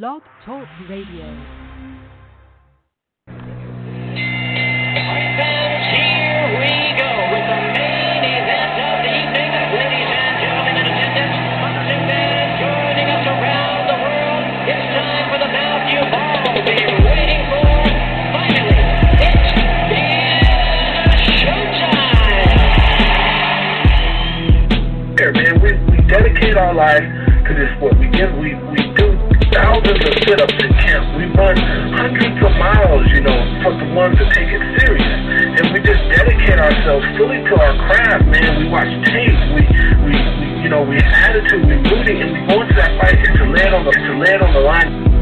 Blog Talk Radio. Here we go with the main event of the evening. Ladies and gentlemen in attendance, moms and dads joining us around the world. It's time for the bout you've all been waiting for. Finally, it is showtime. Here, man, we dedicate our life to this sport. We do thousands of sit-ups in camp. We run hundreds of miles, for the ones that take it serious. And we just dedicate ourselves fully to our craft, man. We watch tape. We have attitude. We rooting, and we go into that fight and to lay it on the line.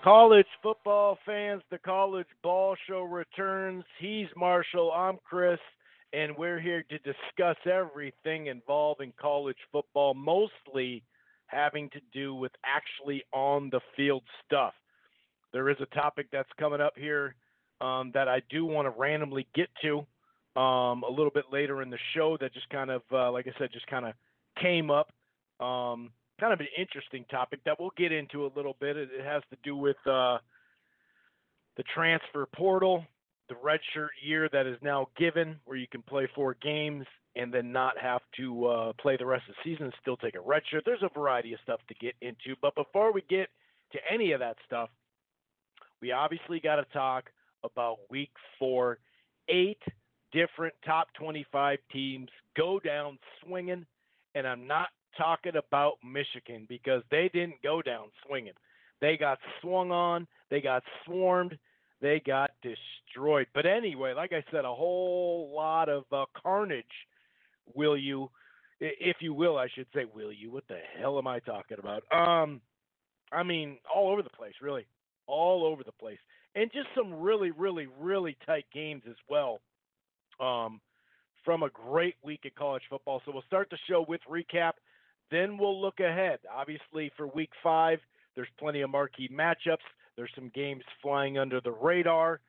College football fans, the College Ball Show returns. He's Marshall, I'm Chris, and we're here to discuss everything involving college football, mostly having to do with actually on-the-field stuff. There is a topic that's coming up here that I do want to randomly get to a little bit later in the show that just kind of, like I said, just kind of came up. Kind of an interesting topic that we'll get into a little bit. It has to do with the transfer portal, the redshirt year that is now given, where you can play 4 games and then not have to play the rest of the season and still take a redshirt. There's a variety of stuff to get into. But before we get to any of that stuff, we obviously got to talk about Week 4. 8 different top 25 teams go down swinging, and I'm not talking about Michigan because they didn't go down swinging. They got swung on, they got swarmed, they got destroyed. But anyway, like I said, a whole lot of carnage, if you will, I should say, will you? What the hell am I talking about? I mean, all over the place, really. All over the place. And just some really, really, really tight games as well. From a great week of college football. So we'll start the show with recap. Then we'll look ahead. Obviously, for Week 5, there's plenty of marquee matchups. There's some games flying under the radar.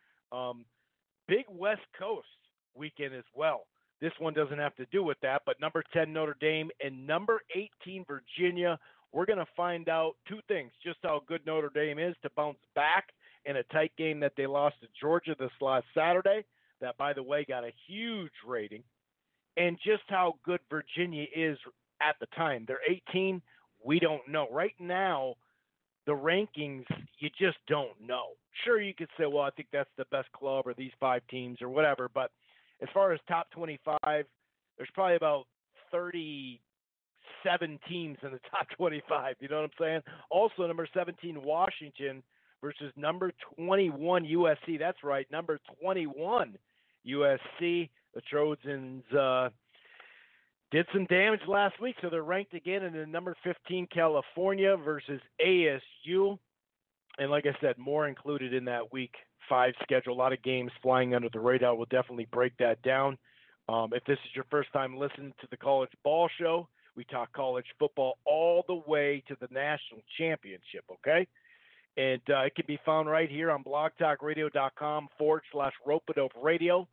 Big West Coast weekend as well. This one doesn't have to do with that, but number 10 Notre Dame and number 18 Virginia. We're going to find out 2 things, just how good Notre Dame is to bounce back in a tight game that they lost to Georgia this last Saturday. That, by the way, got a huge rating. And just how good Virginia is at the time. They're 18. We don't know. Right now, the rankings, you just don't know. Sure, you could say, well, I think that's the best club or these 5 teams or whatever. But as far as top 25, there's probably about 37 teams in the top 25. You know what I'm saying? Also, number 17, Washington versus number 21, USC. That's right, number 21, USC. The Trojans did some damage last week, so they're ranked again in the number 15 California versus ASU. And like I said, more included in that Week 5 schedule. A lot of games flying under the radar. We'll definitely break that down. If this is your first time listening to the College Ball Show, we talk college football all the way to the national championship, okay? And it can be found right here on blogtalkradio.com/Rope-A-Dope Radio.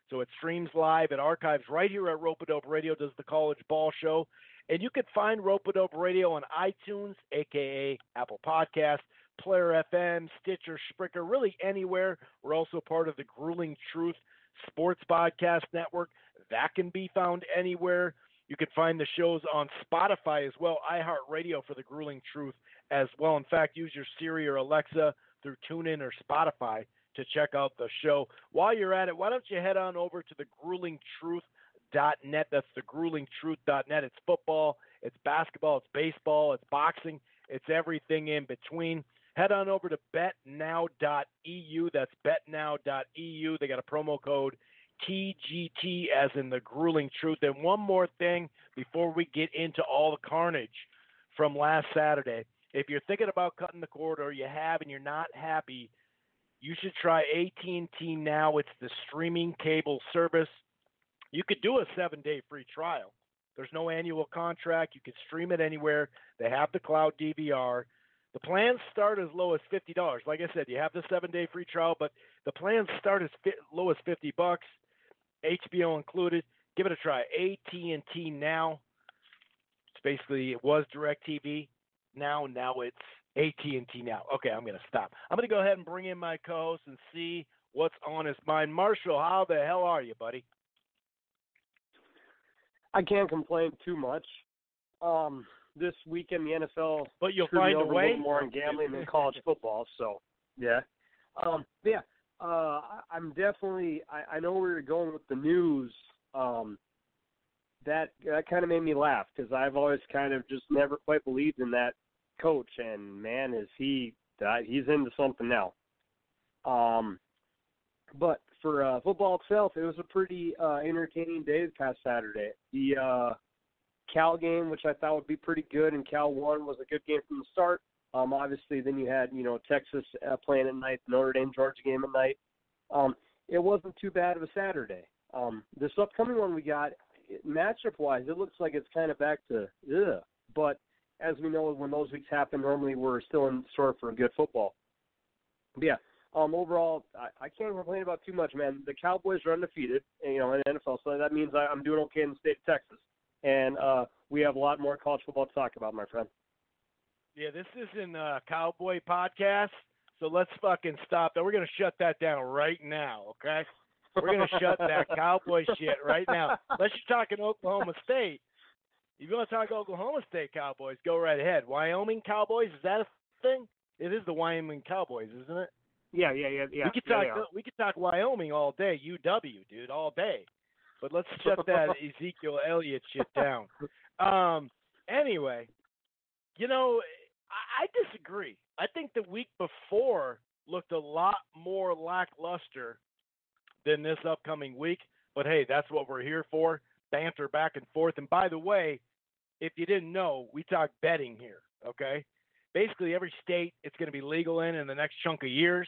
So it streams live. It archives right here at Rope-A-Dope Radio, does the College Ball Show. And you can find Rope-A-Dope Radio on iTunes, a.k.a. Apple Podcasts, Player FM, Stitcher, Spreaker, really anywhere. We're also part of the Grueling Truth Sports Podcast Network. That can be found anywhere. You can find the shows on Spotify as well, iHeartRadio for the Grueling Truth as well. In fact, use your Siri or Alexa through TuneIn or Spotify to check out the show. While you're at it, why don't you head on over to the gruelingtruth.net. That's the gruelingtruth.net. It's football, it's basketball, it's baseball, it's boxing, it's everything in between. Head on over to betnow.eu. That's betnow.eu. They got a promo code TGT as in the Grueling Truth. And one more thing before we get into all the carnage from last Saturday. If you're thinking about cutting the cord or you have and you're not happy, you should try AT&T Now. It's the streaming cable service. You could do a 7-day free trial. There's no annual contract. You can stream it anywhere. They have the cloud DVR. The plans start as low as $50. Like I said, you have the 7-day free trial, but the plans start as low as $50. HBO included. Give it a try. AT&T Now. It's basically, it was DirecTV. Now it's AT&T Now. Okay, I'm going to stop. I'm going to go ahead and bring in my co-host and see what's on his mind. Marshall, how the hell are you, buddy? I can't complain too much. This weekend, the NFL but you'll screwed find me a over way? a little more on gambling than college football, so, yeah. I'm definitely – I know where you're going with the news. That kind of made me laugh because I've always kind of just never quite believed in that coach, and, man, he's into something now. But for football itself, it was a pretty entertaining day this past Saturday. The Cal game, which I thought would be pretty good, and Cal won, was a good game from the start. Obviously, then you had, Texas playing at night, Notre Dame, Georgia game at night. It wasn't too bad of a Saturday. This upcoming one we got, matchup-wise, it looks like it's kind of back to ugh. But as we know, when those weeks happen, normally we're still in store for a good football. But yeah, overall, I can't complain about too much, man. The Cowboys are undefeated, in the NFL, so that means I'm doing okay in the state of Texas. And we have a lot more college football to talk about, my friend. Yeah, this isn't a Cowboy podcast, so let's fucking stop that. We're going to shut that down right now, okay? We're going to shut that Cowboy shit right now. Unless you're talking Oklahoma State. If you want to talk Oklahoma State Cowboys, go right ahead. Wyoming Cowboys, is that a thing? It is the Wyoming Cowboys, isn't it? Yeah. We could talk Wyoming all day, UW, dude, all day. But let's shut that Ezekiel Elliott shit down. Anyway, I disagree. I think the week before looked a lot more lackluster than this upcoming week. But, hey, that's what we're here for, banter back and forth. And, by the way, if you didn't know, we talk betting here, okay? Basically, every state it's going to be legal in the next chunk of years.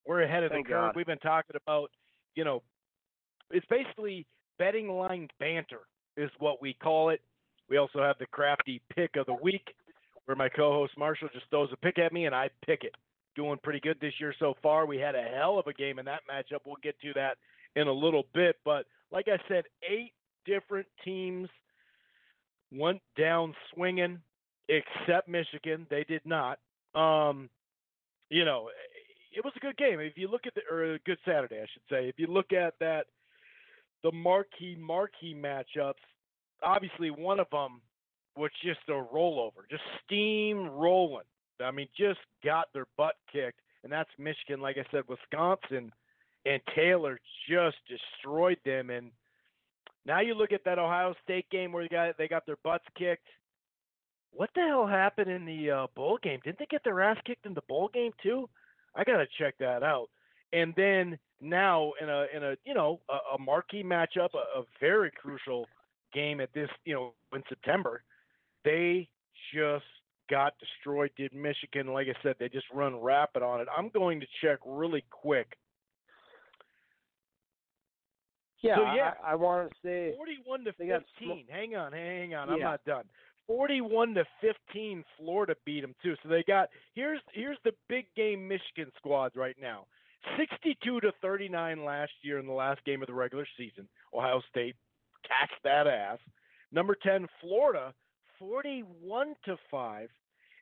We're ahead of the curve. We've been talking about, it's basically betting line banter is what we call it. We also have the crafty pick of the week where my co-host Marshall just throws a pick at me and I pick it. Doing pretty good this year so far. We had a hell of a game in that matchup. We'll get to that in a little bit. But like I said, 8 different teams went down swinging except Michigan. They did not. It was a good game. If you look at or a good Saturday, I should say. If you look at that, the marquee matchups, obviously one of them was just a rollover, just steam rolling. I mean, just got their butt kicked, and that's Michigan. Like I said, Wisconsin and Taylor just destroyed them. And now you look at that Ohio State game where they got their butts kicked. What the hell happened in the bowl game? Didn't they get their ass kicked in the bowl game too? I gotta check that out. And then now in a marquee matchup, a very crucial game at this in September, they just got destroyed. Did Michigan? Like I said, they just run rapid on it. I'm going to check really quick. Yeah, so, I want to say 41 to 15. Hang on. Yeah. I'm not done. 41 to 15. Florida beat them too. So they got here's the big game Michigan squads right now. 62 to 39 last year in the last game of the regular season. Ohio State taxed that ass. Number 10 Florida 41 to 5,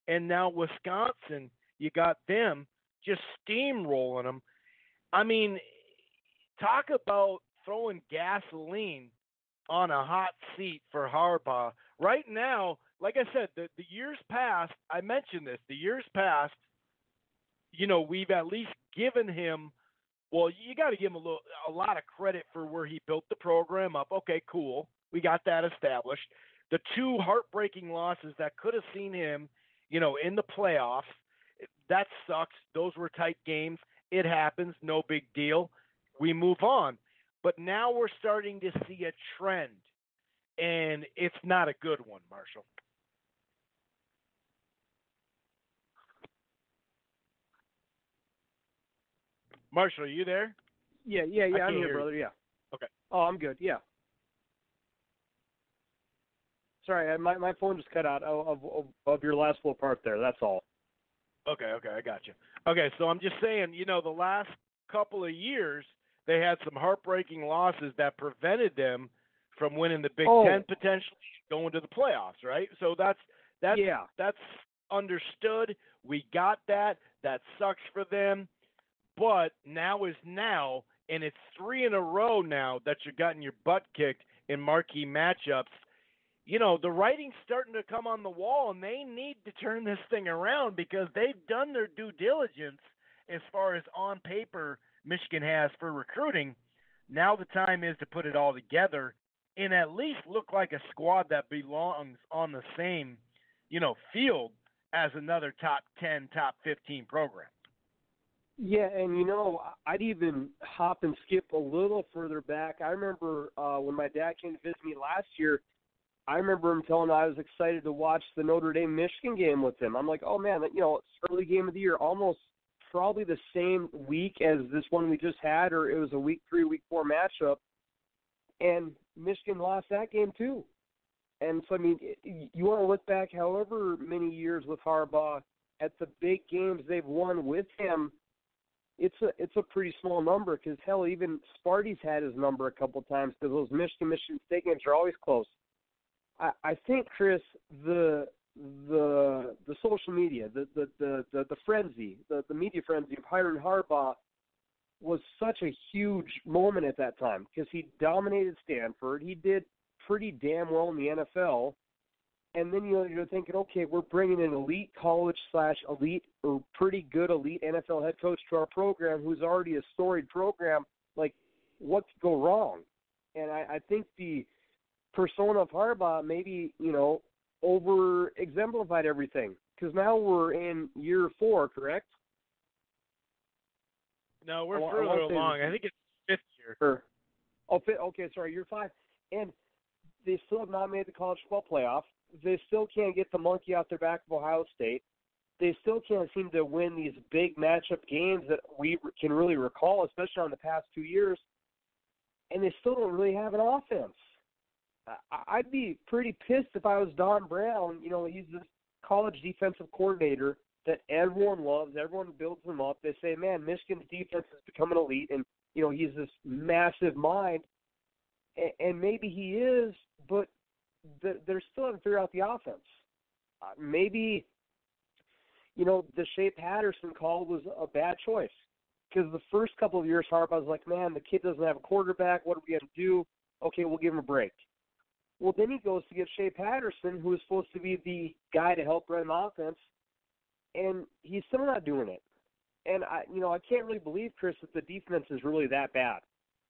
and now Wisconsin. You got them just steamrolling them. I mean, talk about throwing gasoline on a hot seat for Harbaugh. Right now, like I said, the years past, I mentioned this, the years past, we've at least given him, well, you got to give him a lot of credit for where he built the program up. Okay, cool. We got that established. The 2 heartbreaking losses that could have seen him, in the playoffs, that sucks. Those were tight games. It happens. No big deal. We move on. But now we're starting to see a trend, and it's not a good one, Marshall. Marshall, are you there? Yeah, I'm here, brother, yeah. Okay. Oh, I'm good, yeah. Sorry, my phone just cut out of your last little part there. That's all. Okay, I got you. Okay, so I'm just saying, the last couple of years they had some heartbreaking losses that prevented them from winning the Big Ten potentially going to the playoffs, right? So that's understood. We got that. That sucks for them. But now is now, and it's 3 in a row now that you've gotten your butt kicked in marquee matchups. The writing's starting to come on the wall, and they need to turn this thing around because they've done their due diligence as far as on paper Michigan has for recruiting. Now the time is to put it all together and at least look like a squad that belongs on the same, field as another top 10, top 15 program. Yeah, and I'd even hop and skip a little further back. I remember when my dad came to visit me last year, I remember him telling me I was excited to watch the Notre Dame-Michigan game with him. I'm like, oh, man, it's early game of the year, almost probably the same week as this one we just had, or it was a week 3, week 4 matchup. And Michigan lost that game too. And so, you want to look back however many years with Harbaugh at the big games they've won with him, it's a pretty small number because, hell, even Sparty's had his number a couple times because those Michigan State games are always close. I think, Chris, the social media, the frenzy, the media frenzy of hiring Harbaugh was such a huge moment at that time because he dominated Stanford. He did pretty damn well in the NFL. And then you're thinking, okay, we're bringing an elite college / elite or pretty good elite NFL head coach to our program who's already a storied program. Like, what could go wrong? And I think the persona of Harbaugh maybe, over-exemplified everything. Because now we're in year 4, correct? No, we're further along. I think it's 5th year. Okay, sorry, year 5. And they still have not made the college football playoff. They still can't get the monkey out their back of Ohio State. They still can't seem to win these big matchup games that we can really recall, especially on the past 2 years. And they still don't really have an offense. I'd be pretty pissed if I was Don Brown. He's this college defensive coordinator that everyone loves. Everyone builds him up. They say, man, Michigan's defense is becoming elite, and, he's this massive mind. And maybe he is, but they're still haven't figured out the offense. Maybe, the Shea Patterson call was a bad choice because the first couple of years, Harbaugh was like, man, the kid doesn't have a quarterback. What are we going to do? Okay, we'll give him a break. Well, then he goes to get Shea Patterson, who is supposed to be the guy to help run the offense, and he's still not doing it. And I can't really believe, Chris, that the defense is really that bad.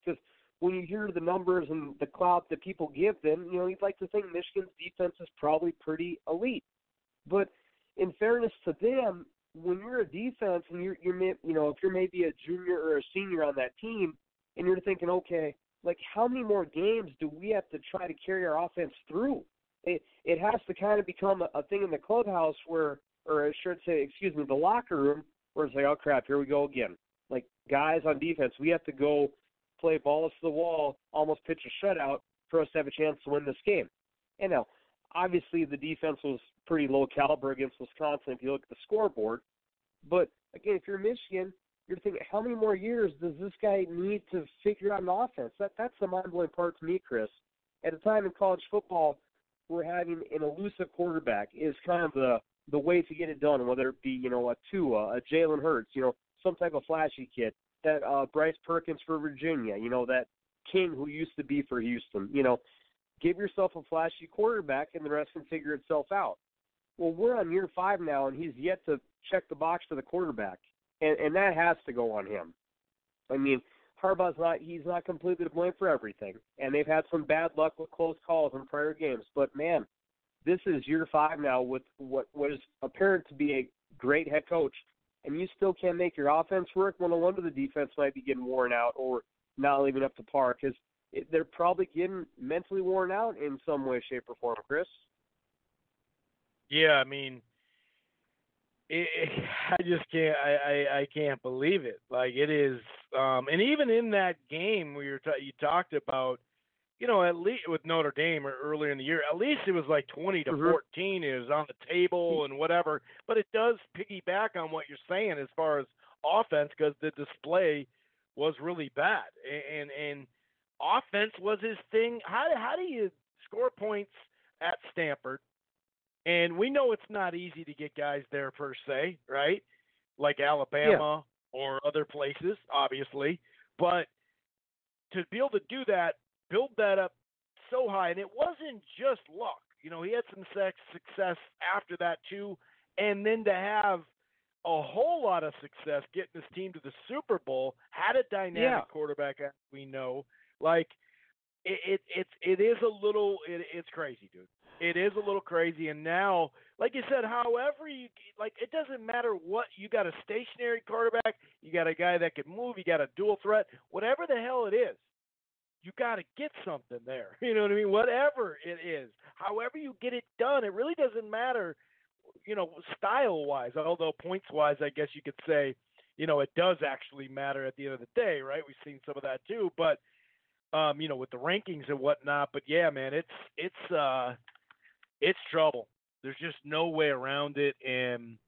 Because when you hear the numbers and the clout that people give them, you'd like to think Michigan's defense is probably pretty elite. But in fairness to them, when you're a defense and you're if you're maybe a junior or a senior on that team, and you're thinking, okay, like, how many more games do we have to try to carry our offense through? It has to kind of become a thing in the clubhouse where, or I should say, the locker room, where it's like, oh, crap, here we go again. Like, guys on defense, we have to go play balls to the wall, almost pitch a shutout for us to have a chance to win this game. And now, obviously, the defense was pretty low caliber against Wisconsin if you look at the scoreboard. But, again, if you're Michigan, you're thinking, how many more years does this guy need to figure out an offense? That's the mind-blowing part to me, Chris. At a time in college football where having an elusive quarterback is kind of the way to get it done, whether it be, a Tua, a Jalen Hurts, some type of flashy kid, that Bryce Perkins for Virginia, that King who used to be for Houston. Give yourself a flashy quarterback and the rest can figure itself out. Well, we're on year 5 now, and he's yet to check the box for the quarterback. And that has to go on him. Harbaugh's he's not completely to blame for everything. And they've had some bad luck with close calls in prior games. But, man, this is year 5 now with what is apparent to be a great head coach. And you still can't make your offense work. Well, no wonder the defense might be getting worn out or not living up to par because they're probably getting mentally worn out in some way, shape, or form, Chris. Yeah, I just can't. I can't believe it. Like, it is, and even in that game where you talked about, at least with Notre Dame or earlier in the year, at least it was like 20 to 14 is on the table and whatever. But it does piggyback on what you're saying as far as offense, because the display was really bad, and offense was his thing. How do you score points at Stanford? And we know it's not easy to get guys there per se, right? Like Alabama or other places, obviously. But to be able to do that, build that up so high, and it wasn't just luck. He had some success after that too, and then to have a whole lot of success getting his team to the Super Bowl, had a dynamic quarterback, as we know. Like it is a little, it's crazy, dude. It is a little crazy, and now, like you said, however it doesn't matter what, you got a stationary quarterback, you got a guy that can move, you got a dual threat, whatever the hell it is, you got to get something there. You know what I mean? Whatever it is, however you get it done, it really doesn't matter, style-wise, although points-wise, I guess you could say, it does actually matter at the end of the day, right? We've seen some of that too, but, with the rankings and whatnot, but yeah, man, it's trouble. There's just no way around it. And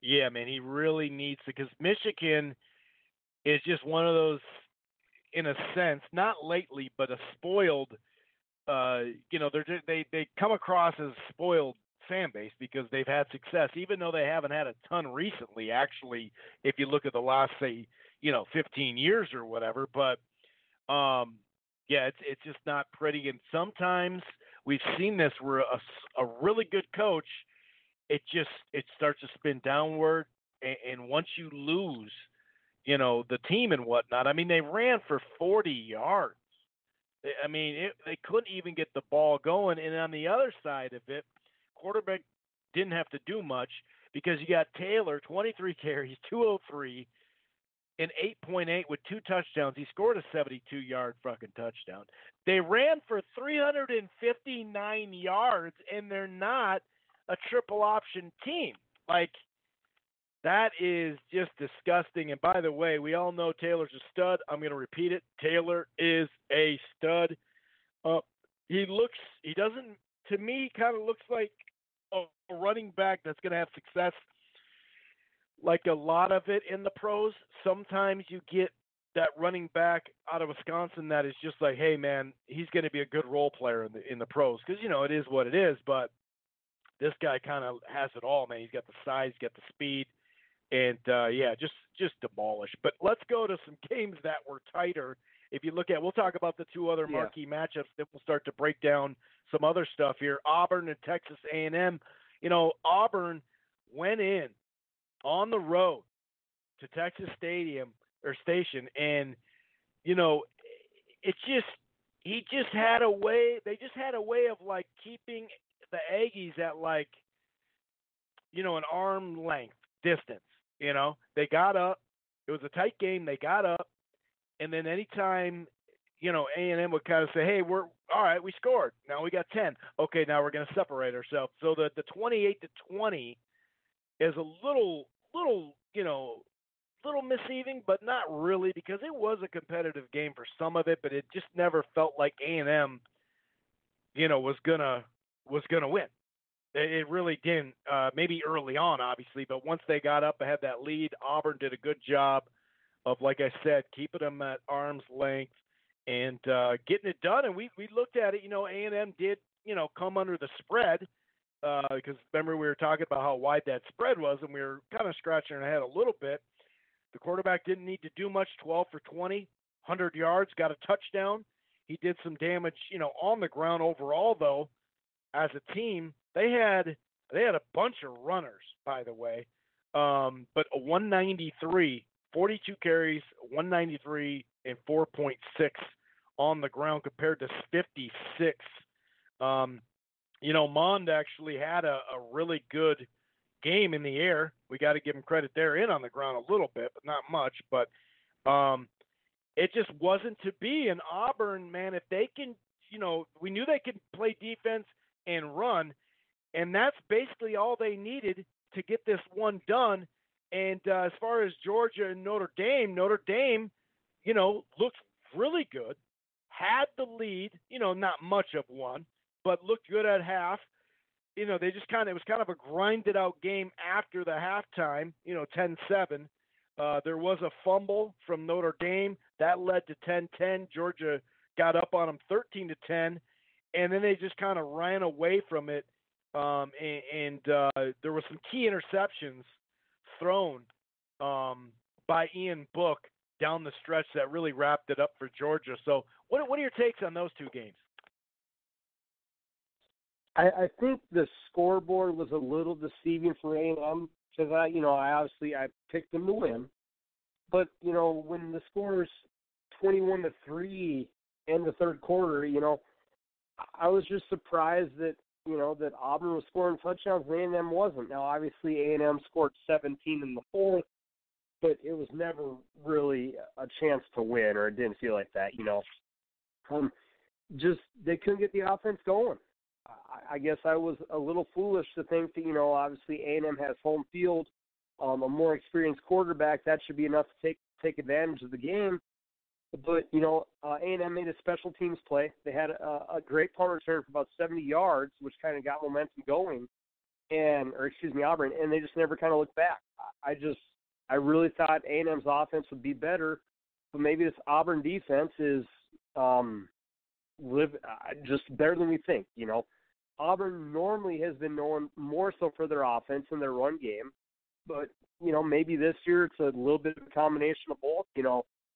yeah, man, he really needs to, because Michigan is just one of those, in a sense, not lately, but a spoiled, they come across as spoiled fan base because they've had success, even though they haven't had a ton recently, actually, if you look at the last, say, 15 years or whatever. But, yeah, it's just not pretty. And sometimes we've seen this where a really good coach, it starts to spin downward. And once you lose, the team and whatnot, I mean, they ran for 40 yards. I mean, they couldn't even get the ball going. And on the other side of it, quarterback didn't have to do much because you got Taylor, 23 carries, 203, and 8.8 with 2 touchdowns. He scored a 72-yard fucking touchdown. They ran for 359 yards, and they're not a triple option team. Like, that is just disgusting. And by the way, we all know Taylor's a stud. I'm going to repeat it. Taylor is a stud. He doesn't, to me, kind of looks like a running back that's going to have success. Like a lot of it in the pros, sometimes you get that running back out of Wisconsin that is just like, hey, man, he's going to be a good role player in the pros because, it is what it is. But this guy kind of has it all, man. He's got the size, he's got the speed, and, just demolished. But let's go to some games that were tighter. If you look at, we'll talk about the 2 other marquee matchups, then we'll start to break down some other stuff here. Auburn and Texas A&M. Auburn went in on the road to Texas Station, and he just had a way. They just had a way of like keeping the Aggies at like, an arm length distance. They got up. It was a tight game. They got up, and then anytime A&M would kind of say, hey, we're all right. We scored. Now we got 10. Okay, now we're going to separate ourselves. So the 28-20 is a little misleading, but not really, because it was a competitive game for some of it, but it just never felt like A&M, was gonna win. It really didn't. Maybe early on, obviously, but once they got up and had that lead, Auburn did a good job of, like I said, keeping them at arm's length and getting it done. And we looked at it. A&M did come under the spread. Because remember we were talking about how wide that spread was, and we were kind of scratching our head a little bit. The quarterback didn't need to do much, 12 for 20, 100 yards, got a touchdown. He did some damage, on the ground overall, though. As a team, they had a bunch of runners, by the way, but a 193, 42 carries, 193, and 4.6 on the ground compared to 56. Mond actually had a really good game in the air. We got to give him credit there, in on the ground a little bit, but not much. But it just wasn't to be. And Auburn, man, if they can, we knew they could play defense and run, and that's basically all they needed to get this one done. And as far as Georgia and Notre Dame, looks really good. had the lead, not much of one, but looked good at half. They just it was kind of a grinded out game after the halftime, 10-7. There was a fumble from Notre Dame that led to 10-10. Georgia got up on them 13-10, and then they just kind of ran away from it. And there were some key interceptions thrown by Ian Book down the stretch that really wrapped it up for Georgia. So what are your takes on those two games? I think the scoreboard was a little deceiving for A&M because I picked them to win, but when the score is 21-3 in the third quarter, I was just surprised that that Auburn was scoring touchdowns and A&M wasn't. Now obviously A&M scored 17 in the fourth, but it was never really a chance to win, or it didn't feel like that. Just they couldn't get the offense going. I guess I was a little foolish to think that, obviously A&M has home field, a more experienced quarterback. That should be enough to take advantage of the game. But, A&M made a special teams play. They had a great punt return for about 70 yards, which kind of got momentum going, Auburn, and they just never kind of looked back. I really thought A&M's offense would be better, but maybe this Auburn defense is just better than we think, Auburn normally has been known more so for their offense and their run game, but, maybe this year it's a little bit of a combination of both,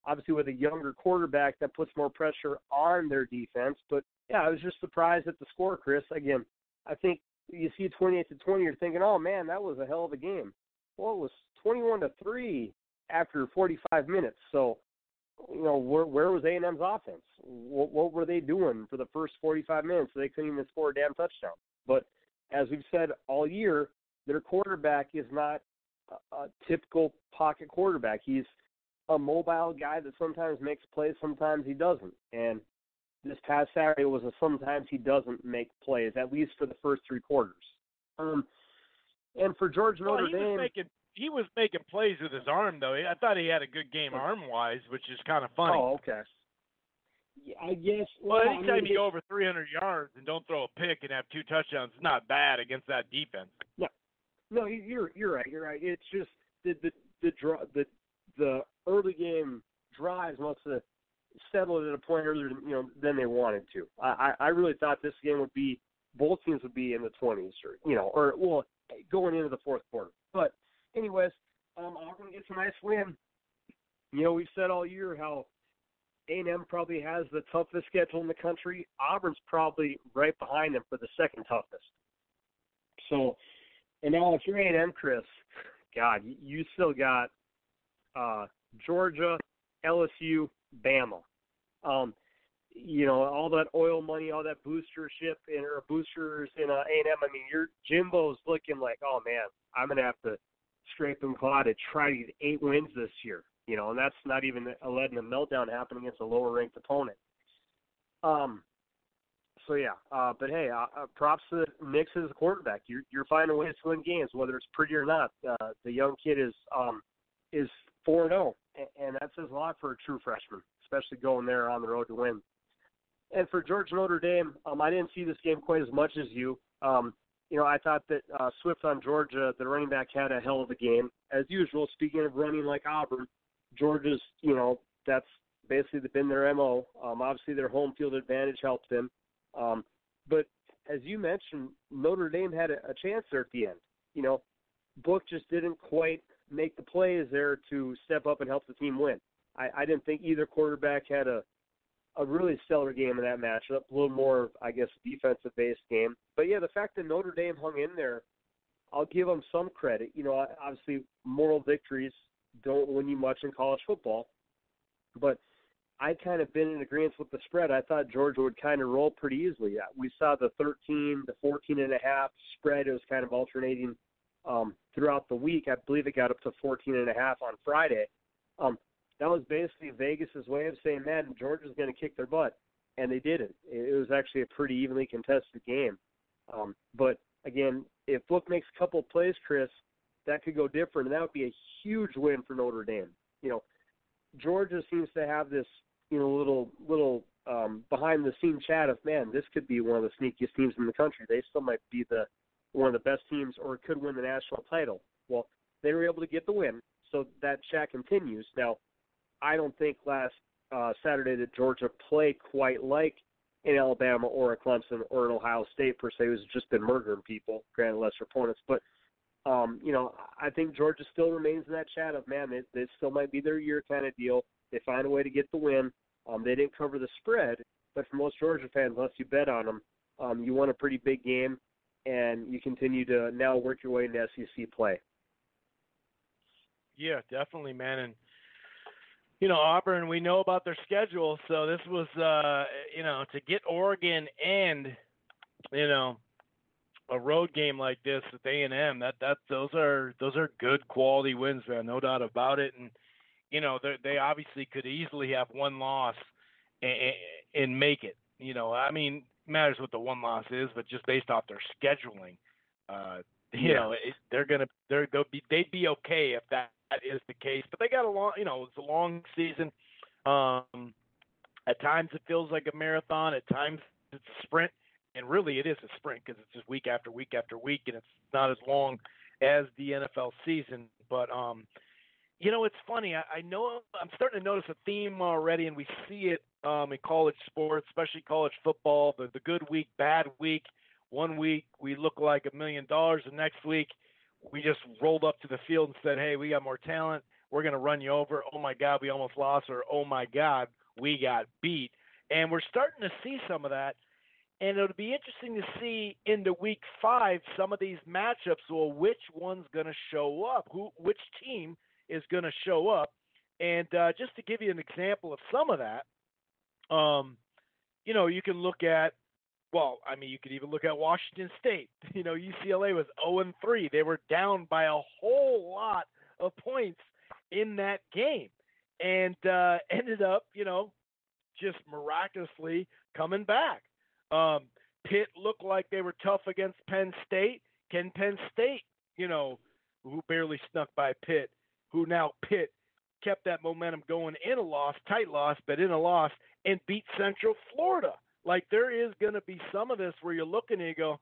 obviously with a younger quarterback that puts more pressure on their defense. But, yeah, I was just surprised at the score, Chris. Again, I think you see 28-20, you're thinking, oh, man, that was a hell of a game. Well, it was 21-3 after 45 minutes, so where was A&M's offense? What were they doing for the first 45 minutes? They couldn't even score a damn touchdown. But as we've said all year, their quarterback is not a typical pocket quarterback. He's a mobile guy that sometimes makes plays, sometimes he doesn't. And this past Saturday was a sometimes he doesn't make plays, at least for the first three quarters. And for Notre Dame, he was making plays with his arm, though. I thought he had a good game arm-wise, which is kind of funny. Oh, okay. Yeah, I guess. Well, anytime you go over 300 yards and don't throw a pick and have two touchdowns, it's not bad against that defense. No, you're right. You're right. It's just the early game drives must have settled at a point earlier than they wanted to. I really thought this game both teams would be in the 20s, or going into the fourth quarter. But anyways, Auburn gets a nice win. We've said all year how A&M probably has the toughest schedule in the country. Auburn's probably right behind them for the second toughest. So, and now if you're A&M, Chris, God, you still got Georgia, LSU, Bama. All that oil money, all that boostership or boosters in A&M. I mean, your Jimbo's looking like, oh man, I'm gonna have to scrape and claw to try to get 8 wins this year. And that's not even letting a meltdown happen against a lower ranked opponent. So yeah, but hey, props to Nix as a quarterback. You're finding ways to win games, whether it's pretty or not. The young kid is 4-0, and that says a lot for a true freshman, especially going there on the road to win. And for Notre Dame, I didn't see this game quite as much as you. I thought that Swift on Georgia, the running back, had a hell of a game. As usual, speaking of running like Auburn, Georgia's, that's basically been their MO. Obviously, their home field advantage helped them. But as you mentioned, Notre Dame had a chance there at the end. Book just didn't quite make the plays there to step up and help the team win. I didn't think either quarterback had a really stellar game in that matchup, a little more, I guess, defensive-based game. But, yeah, the fact that Notre Dame hung in there, I'll give them some credit. Obviously, moral victories don't win you much in college football. But I kind of been in agreement with the spread. I thought Georgia would kind of roll pretty easily. We saw the 13 to 14.5 spread. It was kind of alternating throughout the week. I believe it got up to 14.5 on Friday. That was basically Vegas's way of saying, man, Georgia's going to kick their butt. And they didn't. It was actually a pretty evenly contested game. But, again, if Book makes a couple of plays, Chris, that could go different, and that would be a huge win for Notre Dame. Georgia seems to have this, little behind the scene chat of, man, this could be one of the sneakiest teams in the country. They still might be one of the best teams or could win the national title. Well, they were able to get the win, so that chat continues. Now, I don't think last Saturday that Georgia played quite like in Alabama or a Clemson or an Ohio State per se, who's just been murdering people, granted lesser opponents. But, I think Georgia still remains in that chat of, man, it still might be their year kind of deal. They find a way to get the win. They didn't cover the spread, but for most Georgia fans, unless you bet on them, you won a pretty big game, and you continue to now work your way into SEC play. Yeah, definitely, man. And Auburn, we know about their schedule, so this was, to get Oregon and, a road game like this with A&M, those are good quality wins, man, no doubt about it. And they obviously could easily have one loss and make it. Matters what the one loss is, but just based off their scheduling, they'd be okay if that is the case. But they got it's a long season. At times it feels like a marathon. At times it's a sprint, and really it is a sprint because it's just week after week after week, and it's not as long as the NFL season. But it's funny. I know I'm starting to notice a theme already, and we see it in college sports, especially college football. The good week, bad week. One week we look like $1 million. The next week we just rolled up to the field and said, hey, we got more talent. We're going to run you over. Oh, my God, we almost lost. Or, oh, my God, we got beat. And we're starting to see some of that. And it'll be interesting to see into week 5 some of these matchups. Well, which one's going to show up? Which team is going to show up? And just to give you an example of some of that, you can look at, you could even look at Washington State. UCLA was 0-3. They were down by a whole lot of points in that game and ended up, just miraculously coming back. Pitt looked like they were tough against Penn State. Can Penn State, who barely snuck by Pitt, who now Pitt kept that momentum going in a loss, tight loss, but in a loss, and beat Central Florida. Like, there is going to be some of this where you're looking and you go,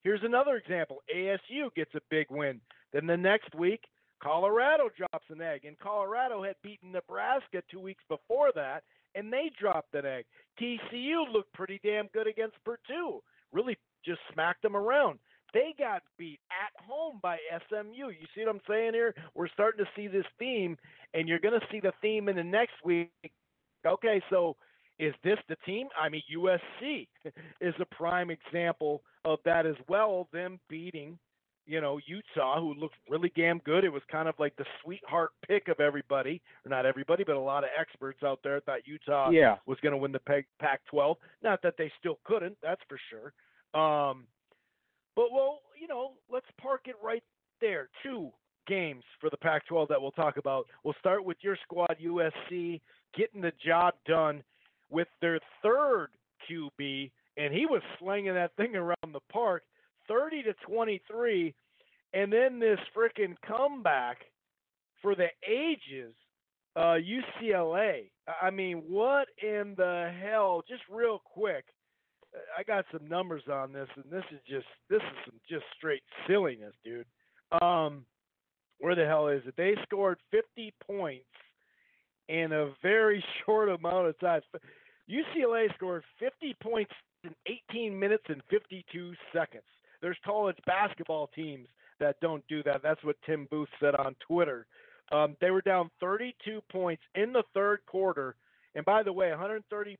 here's another example. ASU gets a big win. Then the next week, Colorado drops an egg. And Colorado had beaten Nebraska 2 weeks before that, and they dropped an egg. TCU looked pretty damn good against Purdue. Really just smacked them around. They got beat at home by SMU. You see what I'm saying here? We're starting to see this theme, and you're going to see the theme in the next week. Okay, so is this the team? USC is a prime example of that as well, them beating, Utah, who looked really damn good. It was kind of like the sweetheart pick of everybody, or not everybody, but a lot of experts out there thought Utah was going to win the Pac-12. Not that they still couldn't, that's for sure. But, let's park it right there. 2 games for the Pac-12 that we'll talk about. We'll start with your squad, USC, getting the job done with their third QB, and he was slinging that thing around the park, 30-23, and then this freaking comeback for the ages, UCLA. What in the hell? Just real quick, I got some numbers on this, and this is some just straight silliness, dude. Where the hell is it? They scored 50 points in a very short amount of time. UCLA scored 50 points in 18 minutes and 52 seconds. There's college basketball teams that don't do that. That's what Tim Booth said on Twitter. They were down 32 points in the third quarter. And by the way, 130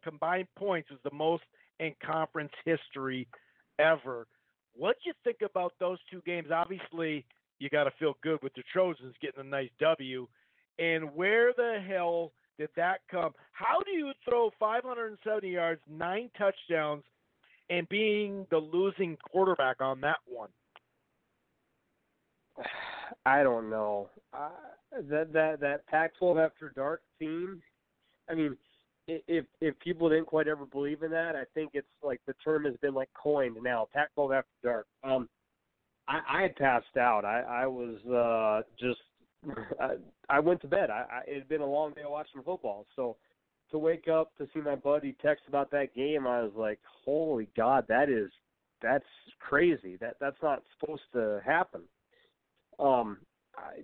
combined points is the most in conference history ever. What'd you think about those 2 games? Obviously, you got to feel good with the Trojans getting a nice W. And where the hell did that come? How do you throw 570 yards, 9 touchdowns, and being the losing quarterback on that one? I don't know. That Pac-12 After Dark theme, if people didn't quite ever believe in that, I think it's like the term has been like coined now, Pac-12 After Dark. I had passed out. I was I went to bed. It had been a long day watching football. So to wake up to see my buddy text about that game, I was like, holy God, that's crazy. That's not supposed to happen.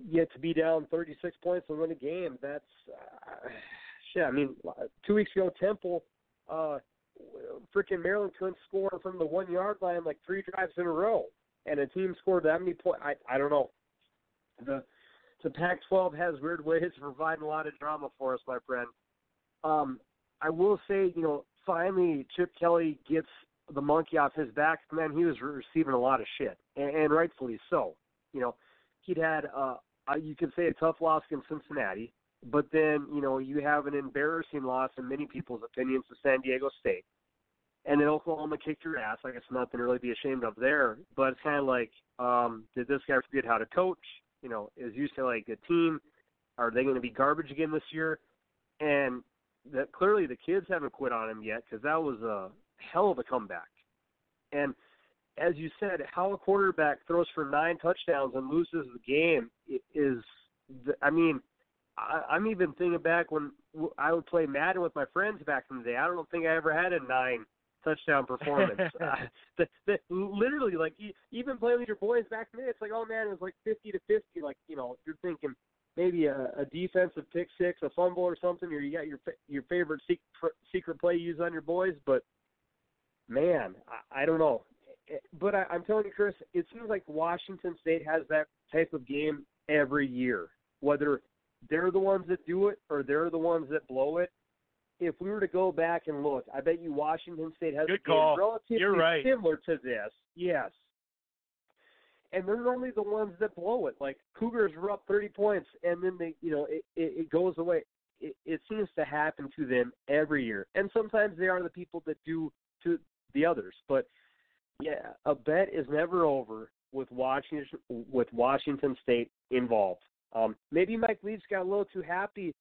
Yet to be down 36 points and win a game, that's shit. I mean, 2 weeks ago, Temple, freaking Maryland couldn't score from the 1 yard line like 3 drives in a row, and a team scored that many points. I don't know. The Pac-12 has weird ways of providing a lot of drama for us, my friend. I will say, finally Chip Kelly gets the monkey off his back. Man, he was receiving a lot of shit, and rightfully so. He'd had, you could say, a tough loss in Cincinnati, but then, you have an embarrassing loss in many people's opinions to San Diego State. And then Oklahoma kicked your ass. I guess nothing to really be ashamed of there. But it's kind of like, did this guy forget how to coach? Is used to like a team. Are they going to be garbage again this year? And that clearly the kids haven't quit on him yet, because that was a hell of a comeback. And as you said, how a quarterback throws for 9 touchdowns and loses the game is, I'm even thinking back when I would play Madden with my friends back in the day. I don't think I ever had a 9 touchdown performance. Literally, like, even playing with your boys back in the day, it's like, oh man, it was like 50-50. Like, you're thinking maybe a defensive pick six, a fumble or something, or you got your favorite secret play used on your boys. But man, I don't know. But I'm telling you, Chris, it seems like Washington State has that type of game every year, whether they're the ones that do it or they're the ones that blow it. If we were to go back and look, I bet you Washington State has Good a game call. relatively You're right. similar to this. Yes. And they're normally the ones that blow it. Like, Cougars were up 30 points, and then it goes away. It seems to happen to them every year. And sometimes they are the people that do to the others. But, yeah, a bet is never over with Washington State involved. Maybe Mike Leach got a little too happy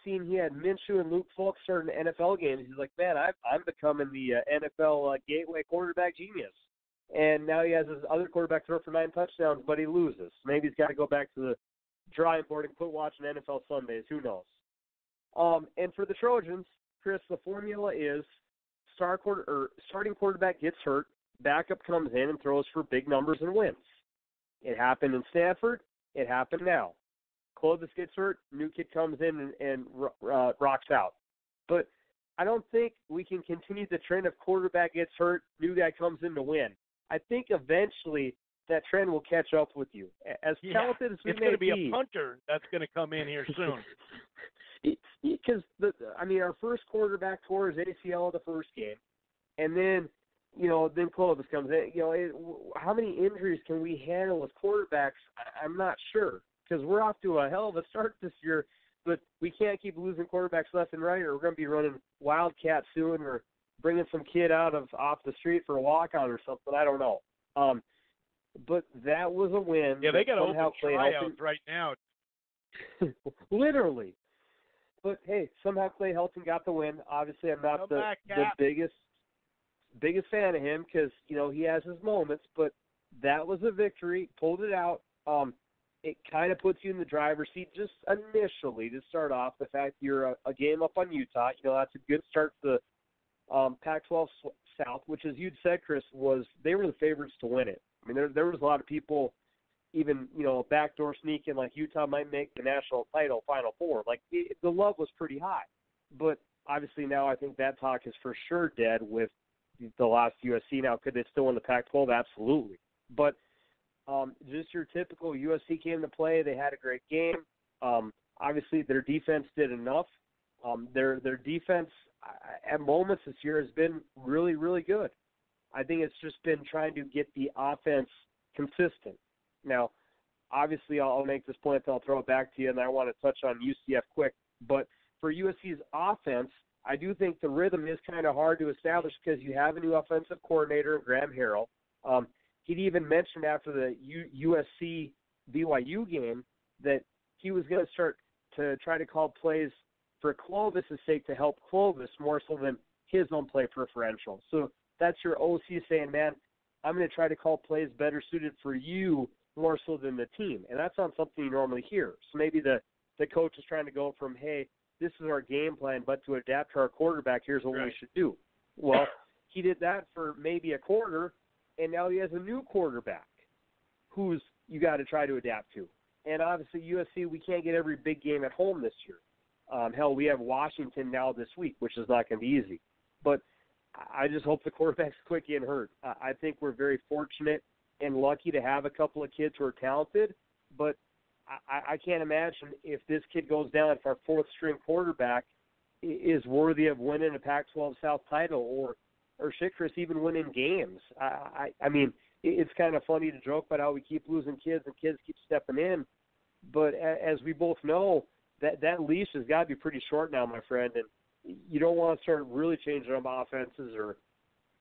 seeing he had Minshew and Luke Falk starting NFL games. He's like, man, I'm becoming the NFL gateway quarterback genius. And now he has his other quarterback throw for 9 touchdowns, but he loses. Maybe he's got to go back to the drawing board and quit watching NFL Sundays. Who knows? And for the Trojans, Chris, the formula is starting quarterback gets hurt, backup comes in and throws for big numbers and wins. It happened in Stanford. It happened now. Clovis gets hurt, new kid comes in and rocks out. But I don't think we can continue the trend of quarterback gets hurt, new guy comes in to win. I think eventually that trend will catch up with you. As talented as we it's may going to be a punter that's going to come in here soon. Because our first quarterback tore his ACL the first game, and then then Clovis comes in. How many injuries can we handle with quarterbacks? I'm not sure, because we're off to a hell of a start this year, but we can't keep losing quarterbacks left and right, or we're going to be running Wildcat soon, or bringing some kid off the street for a walk-on or something. I don't know. But that was a win. Yeah, they got open tryouts right now. Literally. But, hey, somehow Clay Helton got the win. Obviously, I'm not the biggest fan of him, because, he has his moments, but that was a victory, pulled it out. It kind of puts you in the driver's seat just initially to start off. The fact you're a game up on Utah, that's a good start to the Pac-12 South, which, as you'd said, Chris, they were the favorites to win it. I mean, there was a lot of people, even, backdoor sneaking, like Utah might make the national title Final Four. Like, the love was pretty high. But obviously now I think that talk is for sure dead with the lost USC. Now, could they still win the Pac-12? Absolutely. But just your typical USC came to play. They had a great game. Obviously, their defense did enough. Their defense at moments this year has been really, really good. I think it's just been trying to get the offense consistent. Now, obviously, I'll make this point, then I'll throw it back to you, and I want to touch on UCF quick. But for USC's offense, I do think the rhythm is kind of hard to establish, because you have a new offensive coordinator, Graham Harrell. He'd even mentioned after the USC-BYU game that he was going to start to try to call plays for Clovis' sake to help Clovis more so than his own play preferential. So that's your OC saying, man, I'm going to try to call plays better suited for you more so than the team. And that's not something you normally hear. So maybe the coach is trying to go from, hey, this is our game plan, but to adapt to our quarterback, here's what Right. we should do. Well, he did that for maybe a quarter, and now he has a new quarterback who's you got to try to adapt to. And obviously USC, we can't get every big game at home this year. Hell, we have Washington now this week, which is not going to be easy. But I just hope the quarterback's quick getting hurt. I think we're very fortunate and lucky to have a couple of kids who are talented, but I can't imagine if this kid goes down, if our fourth-string quarterback is worthy of winning a Pac-12 South title or shit, Chris, even winning games. I mean, it's kind of funny to joke about how we keep losing kids and kids keep stepping in, but as we both know, that leash has got to be pretty short now, my friend, and you don't want to start really changing up offenses or,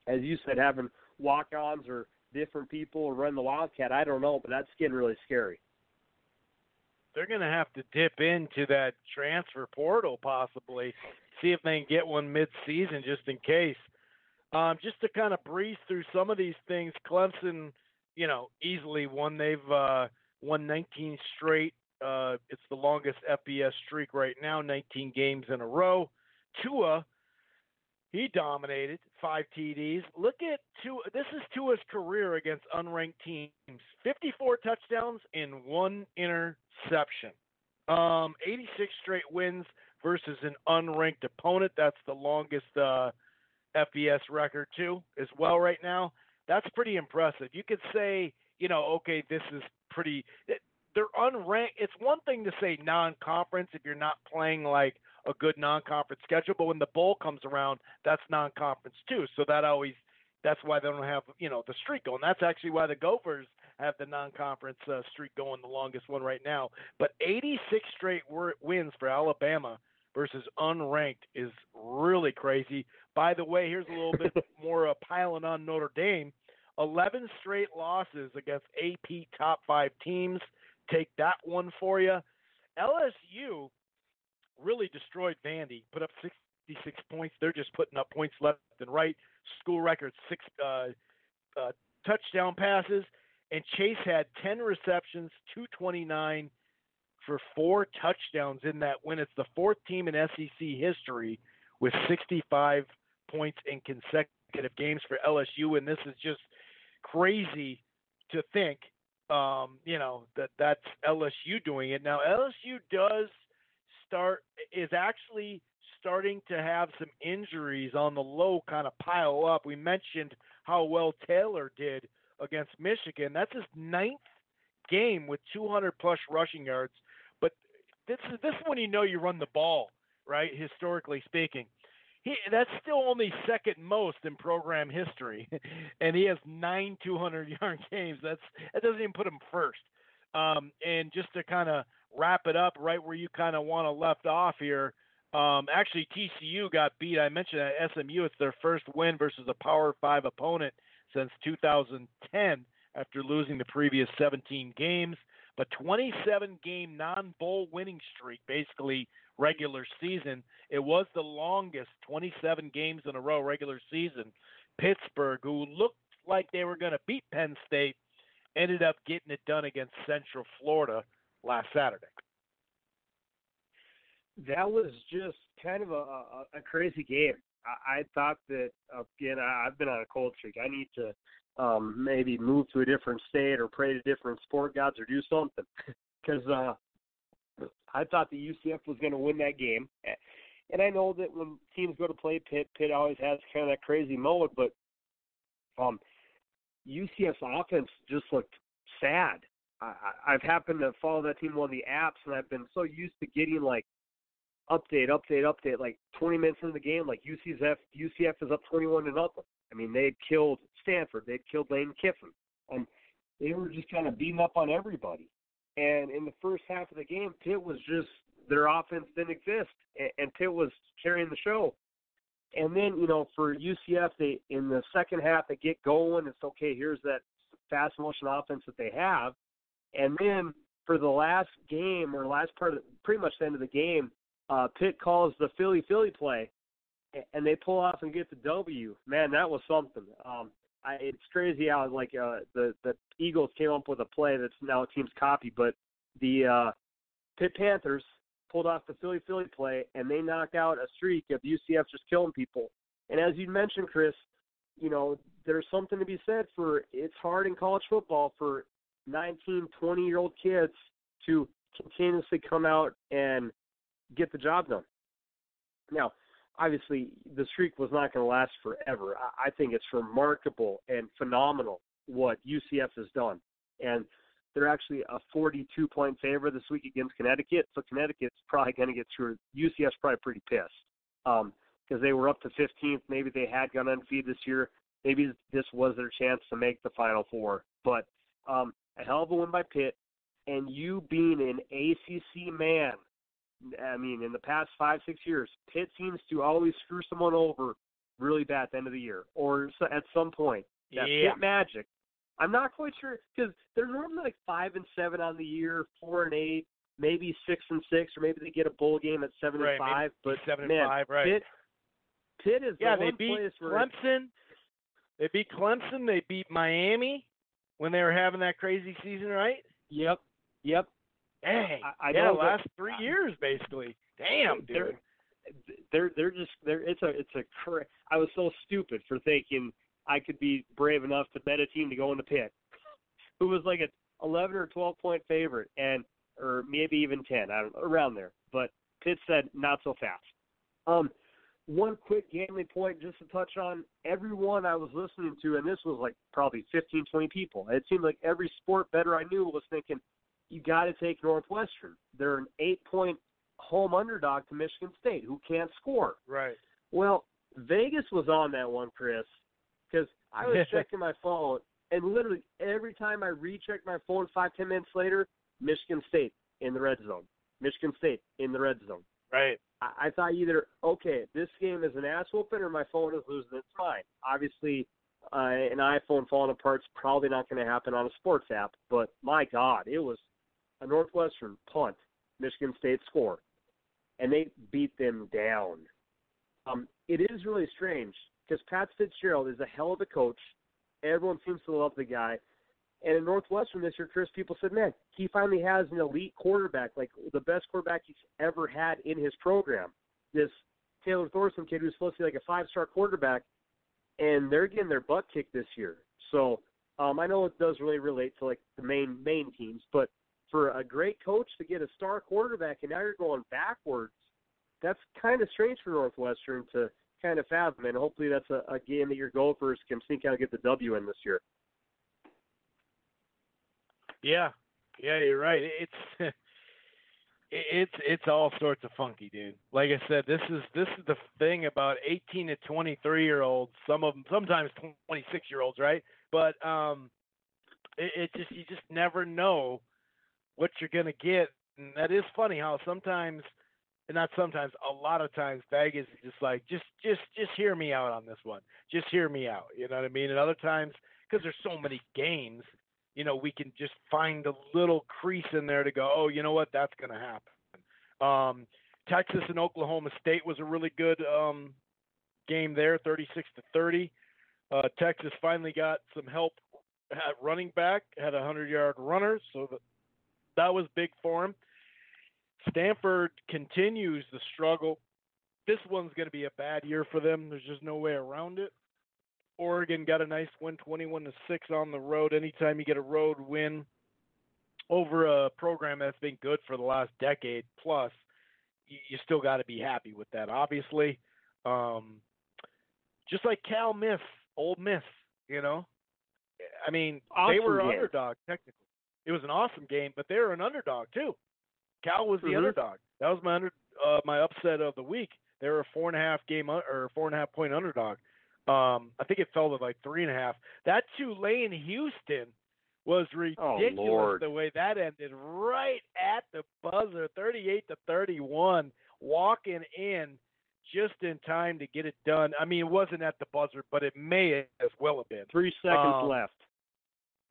as you said, having walk-ons or different people or run the Wildcat. I don't know, but that's getting really scary. They're going to have to dip into that transfer portal possibly, see if they can get one mid-season just in case. Just to kind of breeze through some of these things, Clemson, easily won. They've won 19 straight. It's the longest FBS streak right now, 19 games in a row. Tua, he dominated 5 TDs. Look at Tua. This is Tua's career against unranked teams. 54 touchdowns and 1 interception. 86 straight wins versus an unranked opponent. That's the longest FBS record too as well right now. That's pretty impressive. You could say, okay, this is pretty – they're unranked. It's one thing to say non-conference if you're not playing like a good non-conference schedule, but when the bowl comes around, that's non-conference too. So that's why they don't have, the streak going. That's actually why the Gophers have the non-conference streak going, the longest one right now. But 86 straight wins for Alabama versus unranked is really crazy. By the way, here's a little bit more piling on Notre Dame. 11 straight losses against AP top 5 teams. Take that one for you. LSU really destroyed Vandy, put up 66 points. They're just putting up points left and right. School record 6 touchdown passes. And Chase had 10 receptions, 229 for 4 touchdowns in that win. It's the 4th team in SEC history with 65 points in consecutive games for LSU. And this is just crazy to think, that's LSU doing it. Now, LSU is actually starting to have some injuries on the low kind of pile up. We mentioned how well Taylor did against Michigan. That's his 9th game with 200-plus rushing yards. But this is when you run the ball, right, historically speaking. That's still only second most in program history, and he has 9 200-yard games. That doesn't even put him first. And just to kind of wrap it up right where you kind of want to left off here, actually TCU got beat. I mentioned at SMU, it's their first win versus a Power 5 opponent since 2010 after losing the previous 17 games. But 27-game non-bowl winning streak, basically regular season. It was the longest, 27 games in a row regular season. Pittsburgh, who looked like they were going to beat Penn State, ended up getting it done against Central Florida last Saturday. That was just kind of a crazy game. I thought that, again, I've been on a cold streak. I need to maybe move to a different state or pray to different sport gods or do something because I thought the UCF was going to win that game. And I know that when teams go to play Pitt always has kind of that crazy mode, but UCF's offense just looked sad. I've happened to follow that team on the apps, and I've been so used to getting, like, update, like 20 minutes into the game, like UCF is up 21-0. I mean, they had killed Stanford. They had killed Lane Kiffin. They were just kind of beating up on everybody. And in the first half of the game, Pitt was just – their offense didn't exist, and Pitt was carrying the show. And then, for UCF, in the second half, they get going. It's okay, here's that fast motion offense that they have. And then for the last game or last part of pretty much the end of the game, Pitt calls the Philly play, and they pull off and get the W. Man, that was something. It's crazy how the Eagles came up with a play that's now a team's copy, but the Pitt Panthers pulled off the Philly play, and they knock out a streak of UCF just killing people. And as you mentioned, Chris, there's something to be said for it's hard in college football for 19, 20-year-old kids to continuously come out and get the job done. Now, obviously, the streak was not going to last forever. I think it's remarkable and phenomenal what UCF has done. And they're actually a 42-point favorite this week against Connecticut, so Connecticut's probably going to get through. UCF's probably pretty pissed because they were up to 15th. Maybe they had gone undefeated this year. Maybe this was their chance to make the Final Four. But a hell of a win by Pitt, and you being an ACC man, I mean, in the past 5-6 years, Pitt seems to always screw someone over really bad at the end of the year or at some point. That Pitt magic. I'm not quite sure because they're normally like 5-7 on the year, 4-8, maybe 6-6, or maybe they get a bowl game at 7-5. But 7-5, right? Pitt is the one they beat place where Clemson. They beat Clemson. They beat Miami when they were having that crazy season, right? Yep. Dang. I know last 3 years basically. Damn, dude. I was so stupid for thinking I could be brave enough to bet a team to go into Pitt, who was like an 11 or 12-point favorite, or maybe even 10, around there. But Pitt said not so fast. One quick gambling point just to touch on, everyone I was listening to, and this was like probably 15, 20 people. It seemed like every sport bettor I knew was thinking, you got to take Northwestern. They're an 8-point home underdog to Michigan State, who can't score. Right. Well, Vegas was on that one, Chris, because I was checking my phone, and literally every time I rechecked my phone 5-10 minutes later, Michigan State in the red zone. Michigan State in the red zone. Right. I thought either, okay, this game is an ass whooping or my phone is losing its mind. Obviously, an iPhone falling apart is probably not going to happen on a sports app, but my God, it was a Northwestern punt, Michigan State score, and they beat them down. It is really strange because Pat Fitzgerald is a hell of a coach. Everyone seems to love the guy. And in Northwestern this year, Chris, people said, man, he finally has an elite quarterback, like the best quarterback he's ever had in his program. This Taylor Thorson kid who's supposed to be like a 5-star quarterback, and they're getting their butt kicked this year. So I know it does really relate to like the main teams, but for a great coach to get a star quarterback and now you're going backwards, that's kind of strange for Northwestern to kind of fathom. And hopefully that's a game that your Gophers can sneak out and get the W in this year. Yeah, you're right. It's all sorts of funky, dude. Like I said, this is the thing about 18 to 23-year-olds. Some of them, sometimes 26-year-olds, right? But you just never know what you're gonna get, and that is funny how sometimes, and not sometimes, a lot of times Vegas is just like, just hear me out on this one. Just hear me out. You know what I mean? And other times, because there's so many games, we can just find a little crease in there to go, oh, you know what, that's going to happen. Texas and Oklahoma State was a really good game there, 36-30. Texas finally got some help at running back, had a 100-yard runner, so that was big for him. Stanford continues the struggle. This one's going to be a bad year for them. There's just no way around it. Oregon got a nice win, 21-6 on the road. Anytime you get a road win over a program that's been good for the last decade plus, you still got to be happy with that, obviously. Just like Cal Miss, Ole Miss, I mean, awesome they were game. Underdog, technically. It was an awesome game, but they were an underdog, too. Cal was the underdog. That was my upset of the week. They were a 4.5 point underdog. I think it fell to like 3.5. That Tulane Houston was ridiculous the way that ended. Right at the buzzer, 38-31, walking in just in time to get it done. I mean, it wasn't at the buzzer, but it may as well have been. 3 seconds left.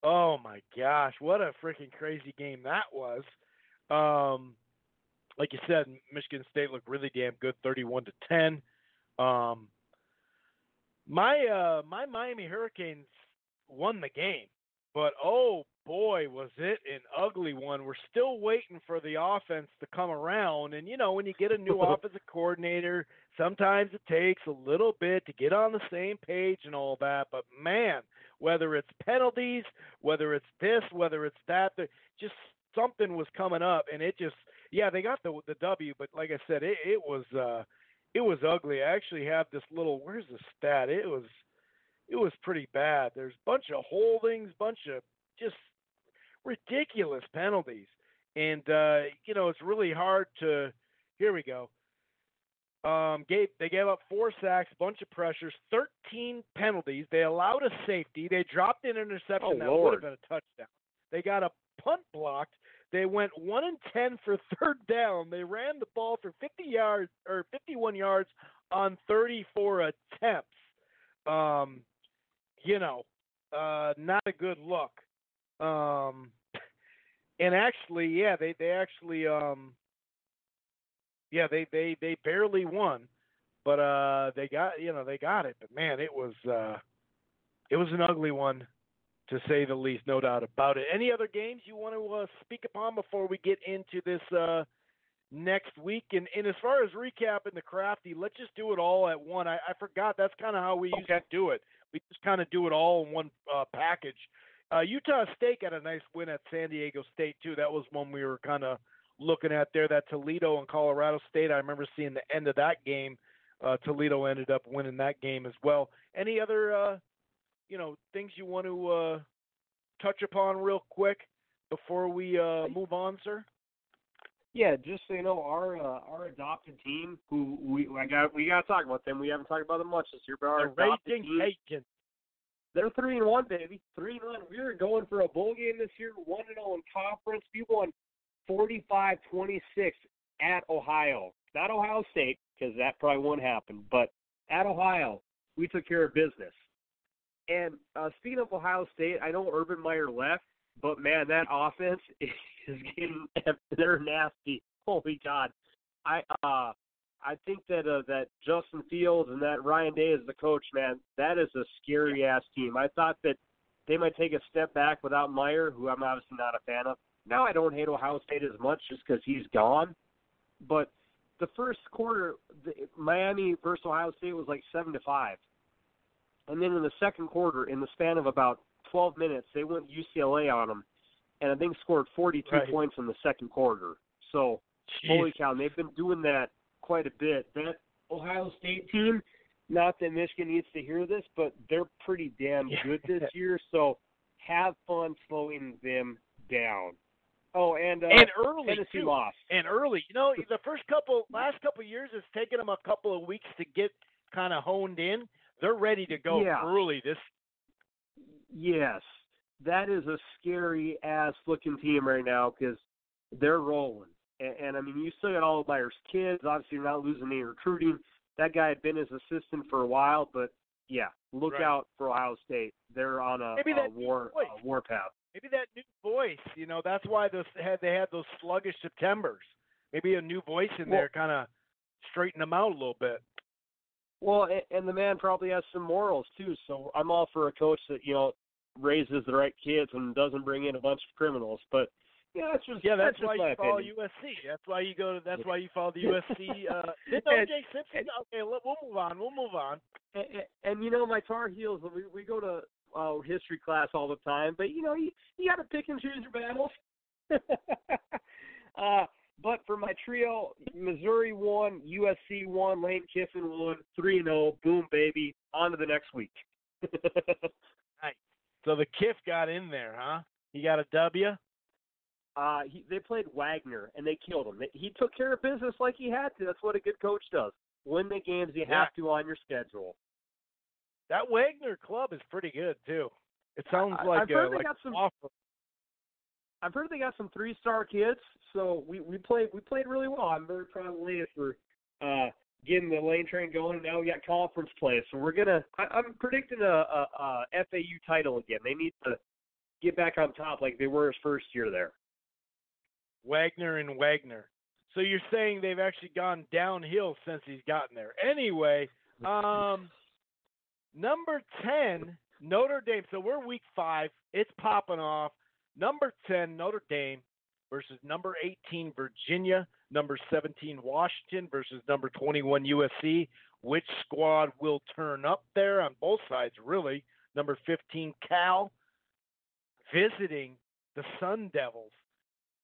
Oh my gosh, what a freaking crazy game that was. Like you said, Michigan State looked really damn good, 31-10. My Miami Hurricanes won the game, but oh boy, was it an ugly one. We're still waiting for the offense to come around. And, when you get a new offensive coordinator, sometimes it takes a little bit to get on the same page and all that. But, man, whether it's penalties, whether it's this, whether it's that, just something was coming up. And it just, they got the W. But like I said, it was ugly. I actually have this little, where's the stat? It was pretty bad. There's a bunch of holdings, bunch of just ridiculous penalties. And, it's really hard to – here we go. They gave up 4 sacks, a bunch of pressures, 13 penalties. They allowed a safety. They dropped an interception that would have been a touchdown. They got a punt blocked. They went 1-10 for third down. They ran the ball for 51 yards on 34 attempts. Not a good look. And actually, they barely won, but they got it. But man, it was an ugly one, to say the least, no doubt about it. Any other games you want to speak upon before we get into this next week? And as far as recapping the Crafty, let's just do it all at one. I forgot that's kind of how we used to do it. We just kind of do it all in one package. Utah State got a nice win at San Diego State, too. That was one we were kind of looking at there. That Toledo and Colorado State, I remember seeing the end of that game. Toledo ended up winning that game as well. Any other, things you want to touch upon real quick before we move on, sir? Yeah, just so you know, our adopted team, who we got to talk about them. We haven't talked about them much this year, but our adopted team, they're 3-1, baby. 3-1. We were going for a bowl game this year, 1-0 in conference. We won 45-26 at Ohio. Not Ohio State, because that probably won't happen, but at Ohio, we took care of business. And speaking of Ohio State, I know Urban Meyer left, but man, that offense is getting – they're nasty. Holy God. I think that Justin Fields and that Ryan Day is the coach, man. That is a scary-ass team. I thought that they might take a step back without Meyer, who I'm obviously not a fan of. Now I don't hate Ohio State as much just because he's gone. But the first quarter, Miami versus Ohio State was like 7-5. And then in the second quarter, in the span of about 12 minutes, they went UCLA on them, and I think scored 42 points in the second quarter. So, holy cow, and they've been doing that quite a bit. That Ohio State team, not that Michigan needs to hear this, but they're pretty damn good this year, so have fun slowing them down. Oh, and early Tennessee too. lost. And early. The last couple of years, it's taken them a couple of weeks to get kind of honed in. They're ready to go early. Yes, that is a scary-ass looking team right now because they're rolling. And, I mean, you still got all of Meyer's kids. Obviously, you're not losing any recruiting. That guy had been his assistant for a while, but, look out for Ohio State. They're on a war path. Maybe that new voice, that's why they had those sluggish Septembers. Maybe a new voice in there kind of straighten them out a little bit. Well, and the man probably has some morals, too, so I'm all for a coach that, raises the right kids and doesn't bring in a bunch of criminals. But, that's why you follow USC. That's why you follow the USC. Didn't O.J. Simpson? Okay, we'll move on. And my Tar Heels, we go to history class all the time, but you got to pick and choose your battles. But for my trio, Missouri won, USC won, Lane Kiffin won, 3-0, boom, baby, on to the next week. Nice. So the Kiff got in there, huh? He got a W? They played Wagner, and they killed him. He took care of business like he had to. That's what a good coach does. Win the games you have to on your schedule. That Wagner club is pretty good, too. It sounds like I've heard they got some 3-star kids, so we played really well. I'm very proud of Lane for getting the Lane train going. Now we got conference play, so I'm predicting a FAU title again. They need to get back on top like they were his first year there. Wagner and Wagner. So you're saying they've actually gone downhill since he's gotten there. Anyway, number 10, Notre Dame. So we're week 5. It's popping off. Number 10, Notre Dame versus number 18, Virginia. Number 17, Washington versus number 21, USC. Which squad will turn up there on both sides, really? Number 15, Cal visiting the Sun Devils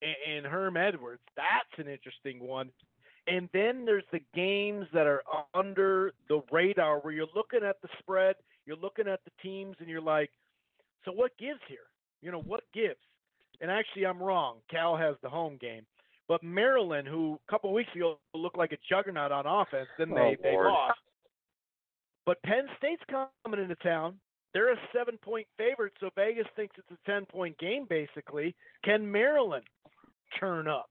and Herm Edwards. That's an interesting one. And then there's the games that are under the radar where you're looking at the spread, you're looking at the teams, and you're like, so what gives here? What gives? And actually, I'm wrong. Cal has the home game. But Maryland, who a couple of weeks ago looked like a juggernaut on offense, then they lost. But Penn State's coming into town. They're a 7-point favorite, so Vegas thinks it's a 10-point game, basically. Can Maryland turn up?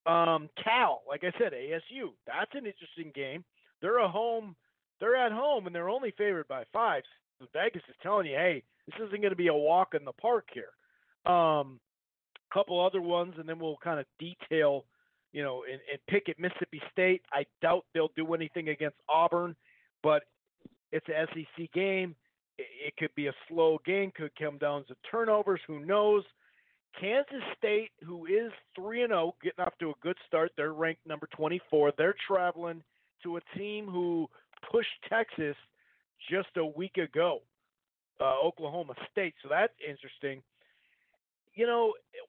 Cal, like I said, ASU, that's an interesting game. They're at home, and they're only favored by 5. So Vegas is telling you, hey, this isn't going to be a walk in the park here. Couple other ones, and then we'll kind of detail, and pick at Mississippi State. I doubt they'll do anything against Auburn, but it's an SEC game. It could be a slow game, could come down to turnovers. Who knows? Kansas State, who is 3-0, getting off to a good start. They're ranked number 24. They're traveling to a team who pushed Texas just a week ago, Oklahoma State. So that's interesting.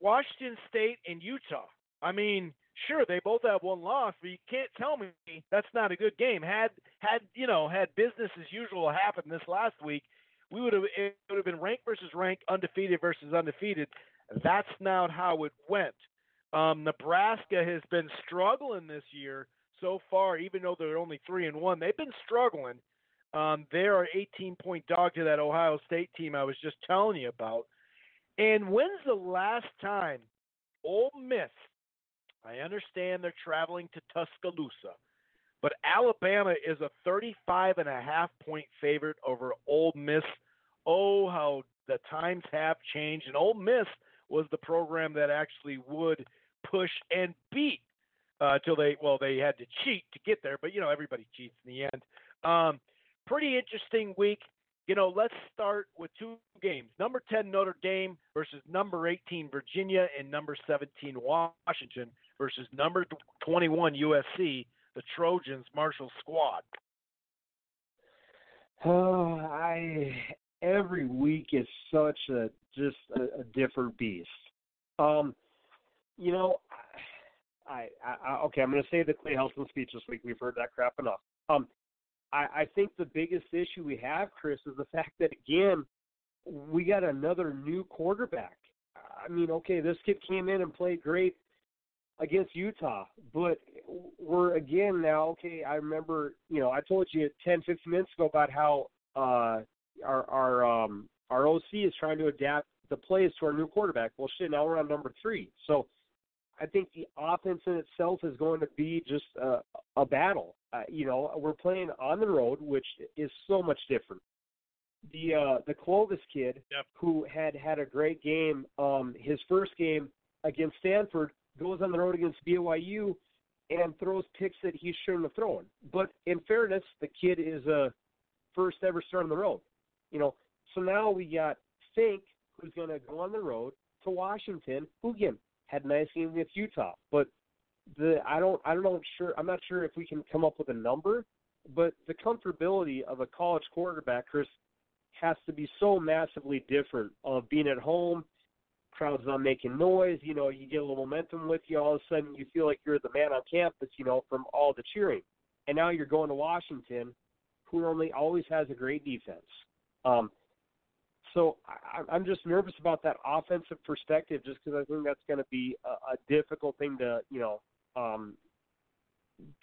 Washington State and Utah. I mean, sure, they both have one loss, but you can't tell me that's not a good game. Had business as usual happened this last week, it would have been ranked versus ranked, undefeated versus undefeated. That's not how it went. Nebraska has been struggling this year so far, even though they're only 3-1. They've been struggling. They are 18-point dog to that Ohio State team I was just telling you about. And when's the last time Ole Miss, I understand they're traveling to Tuscaloosa, but Alabama is a 35.5-point favorite over Ole Miss. Oh, how the times have changed. And Ole Miss was the program that actually would push and beat till they had to cheat to get there. But, everybody cheats in the end. Pretty interesting week. Let's start with 2 games. Number 10, Notre Dame versus number 18, Virginia, and number 17, Washington versus number 21, USC, the Trojans' Marshall squad. Every week is such a different beast. Okay, I'm going to say the Clay Helton speech this week. We've heard that crap enough. I think the biggest issue we have, Chris, is the fact that, again, we got another new quarterback. I mean, okay, this kid came in and played great against Utah, but we're again now, okay, I remember, I told you 10, 15 minutes ago about how our OC is trying to adapt the plays to our new quarterback. Well, shit, now we're on number 3. So I think the offense in itself is going to be just a battle. We're playing on the road, which is so much different. The Clovis kid, yep, who had a great game, his first game against Stanford, goes on the road against BYU and throws picks that he shouldn't have thrown. But in fairness, the kid is a first ever start on the road. So now we got Fink, who's going to go on the road to Washington, who again had a nice game against Utah. But I'm not sure if we can come up with a number, but the comfortability of a college quarterback, Chris, has to be so massively different of being at home, crowd's not making noise, you get a little momentum with you, all of a sudden you feel like you're the man on campus, from all the cheering. And now you're going to Washington, who normally always has a great defense. So I'm just nervous about that offensive perspective, just because I think that's going to be a difficult thing to,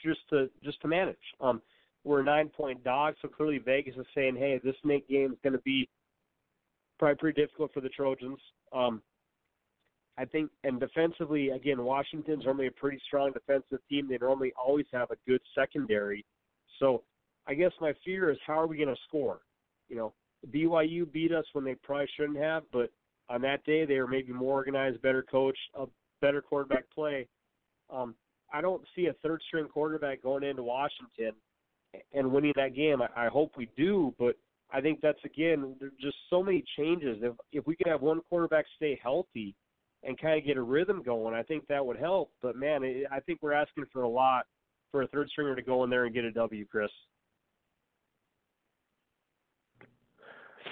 just to manage. We're a 9-point dog, so clearly Vegas is saying, hey, this Snake game is going to be probably pretty difficult for the Trojans. I think, and defensively, again, Washington's normally a pretty strong defensive team. They normally always have a good secondary. So I guess my fear is, how are we going to score? BYU beat us when they probably shouldn't have, but on that day they were maybe more organized, better coached, a better quarterback play. I don't see a third-string quarterback going into Washington and winning that game. I hope we do, but I think that's, again, there's just so many changes. If we could have one quarterback stay healthy, and kind of get a rhythm going. I think that would help. But, man, I think we're asking for a lot for a third stringer to go in there and get a W, Chris.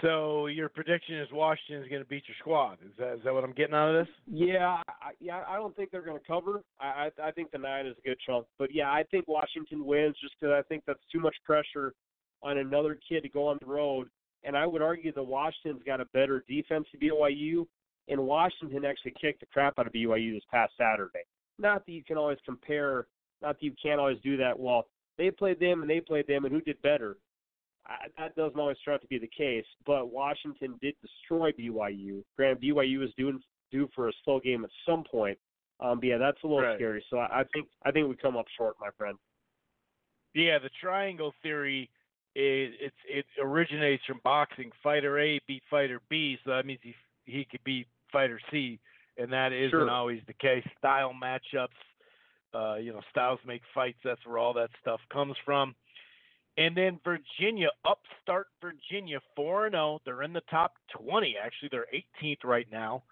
So your prediction is Washington's going to beat your squad. Is that what I'm getting out of this? Yeah, I don't think they're going to cover. I think the 9 is a good chunk. But, yeah, I think Washington wins just because I think that's too much pressure on another kid to go on the road. And I would argue that Washington's got a better defense than BYU, and Washington actually kicked the crap out of BYU this past Saturday. Not that you can always compare, not that you can't always do that. Well, they played them, and who did better? That doesn't always turn out to be the case, but Washington did destroy BYU. Granted, BYU was due for a slow game at some point. But yeah, that's a little scary. So I think we come up short, my friend. Yeah, the triangle theory it originates from boxing. Fighter A beat Fighter B, so that means he could beat Fighter C, and that isn't always the case. Style matchups, styles make fights. That's where all that stuff comes from. And then Virginia, upstart Virginia, 4-0. They're in the top 20, actually. They're 18th right now.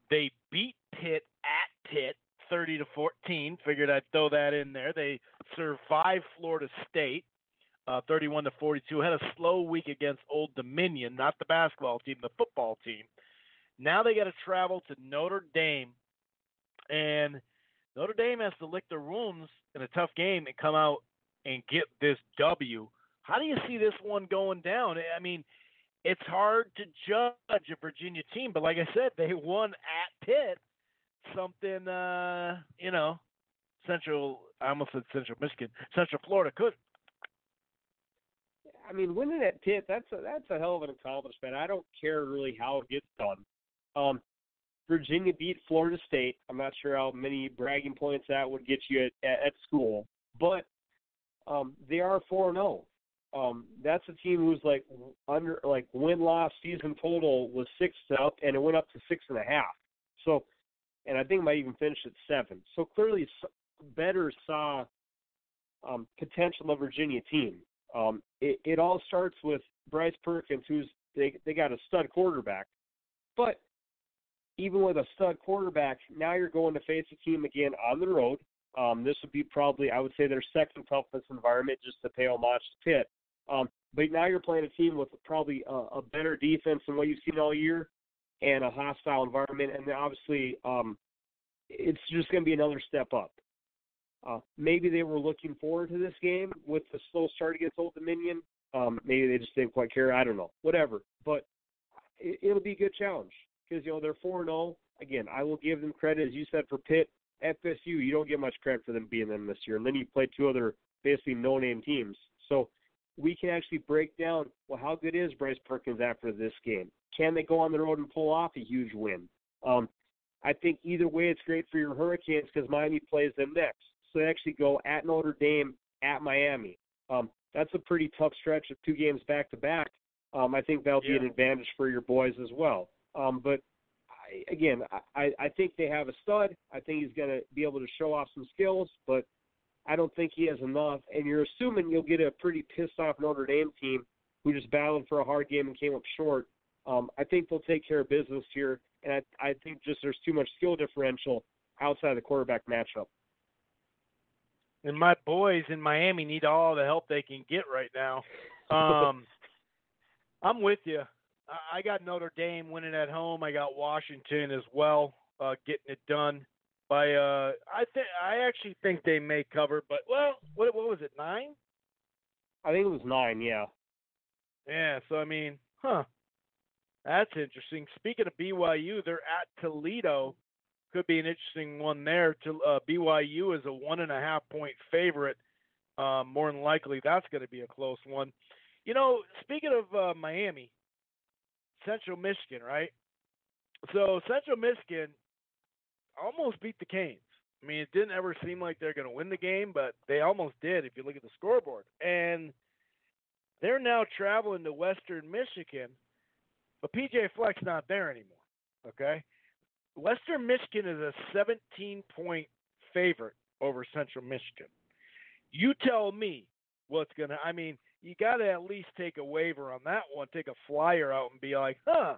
They beat Pitt at Pitt, 30-14. Figured I'd throw that in there. They survived Florida State, 31-42. Had a slow week against Old Dominion, not the basketball team, the football team. Now they got to travel to Notre Dame. And Notre Dame has to lick their wounds in a tough game and come out and get this W. How do you see this one going down? I mean, it's hard to judge a Virginia team, but like I said, they won at Pitt. Something, Central Florida could. I mean, winning at Pitt, that's a hell of an accomplishment. I don't care really how it gets done. Virginia beat Florida State. I'm not sure how many bragging points that would get you at school, but they are 4-0. That's a team who's win-loss season total was 6 up, and it went up to 6.5. So, and I think it might even finish at 7. So clearly, better saw potential of Virginia team. It all starts with Bryce Perkins, they got a stud quarterback, but even with a stud quarterback, now you're going to face a team again on the road. This would be probably, I would say, their second toughest environment, just to pay homage to Pitt. But now you're playing a team with probably a better defense than what you've seen all year and a hostile environment. And then obviously it's just going to be another step up. Maybe they were looking forward to this game with the slow start against Old Dominion. Maybe they just didn't quite care. I don't know. Whatever. But it'll be a good challenge because, they're 4-0. Again, I will give them credit, as you said, for Pitt. FSU, you don't get much credit for them being them this year. And then you played 2 other basically no-name teams. So we can actually break down, well, how good is Bryce Perkins after this game? Can they go on the road and pull off a huge win? I think either way it's great for your Hurricanes because Miami plays them next. So they actually go at Notre Dame, at Miami. That's a pretty tough stretch of 2 games back-to-back. I think that'll be an advantage for your boys as well. But I think they have a stud. I think he's going to be able to show off some skills, but I don't think he has enough. And you're assuming you'll get a pretty pissed-off Notre Dame team who just battled for a hard game and came up short. I think they'll take care of business here, and I think just there's too much skill differential outside the quarterback matchup. And my boys in Miami need all the help they can get right now. I'm with you. I got Notre Dame winning at home. I got Washington as well, getting it done. I actually think they may cover, but what was it, 9? I think it was 9, yeah. Yeah, so that's interesting. Speaking of BYU, they're at Toledo. Could be an interesting one there. BYU is a 1.5-point favorite. More than likely, that's going to be a close one. Speaking of Miami, Central Michigan, right? So Central Michigan almost beat the Canes. I mean, it didn't ever seem like they're going to win the game, but they almost did if you look at the scoreboard. And they're now traveling to Western Michigan, but PJ Fleck's not there anymore, okay? Western Michigan is a 17-point favorite over Central Michigan. You tell me what's going to – I mean, you got to at least take a waiver on that one, take a flyer out and be like, I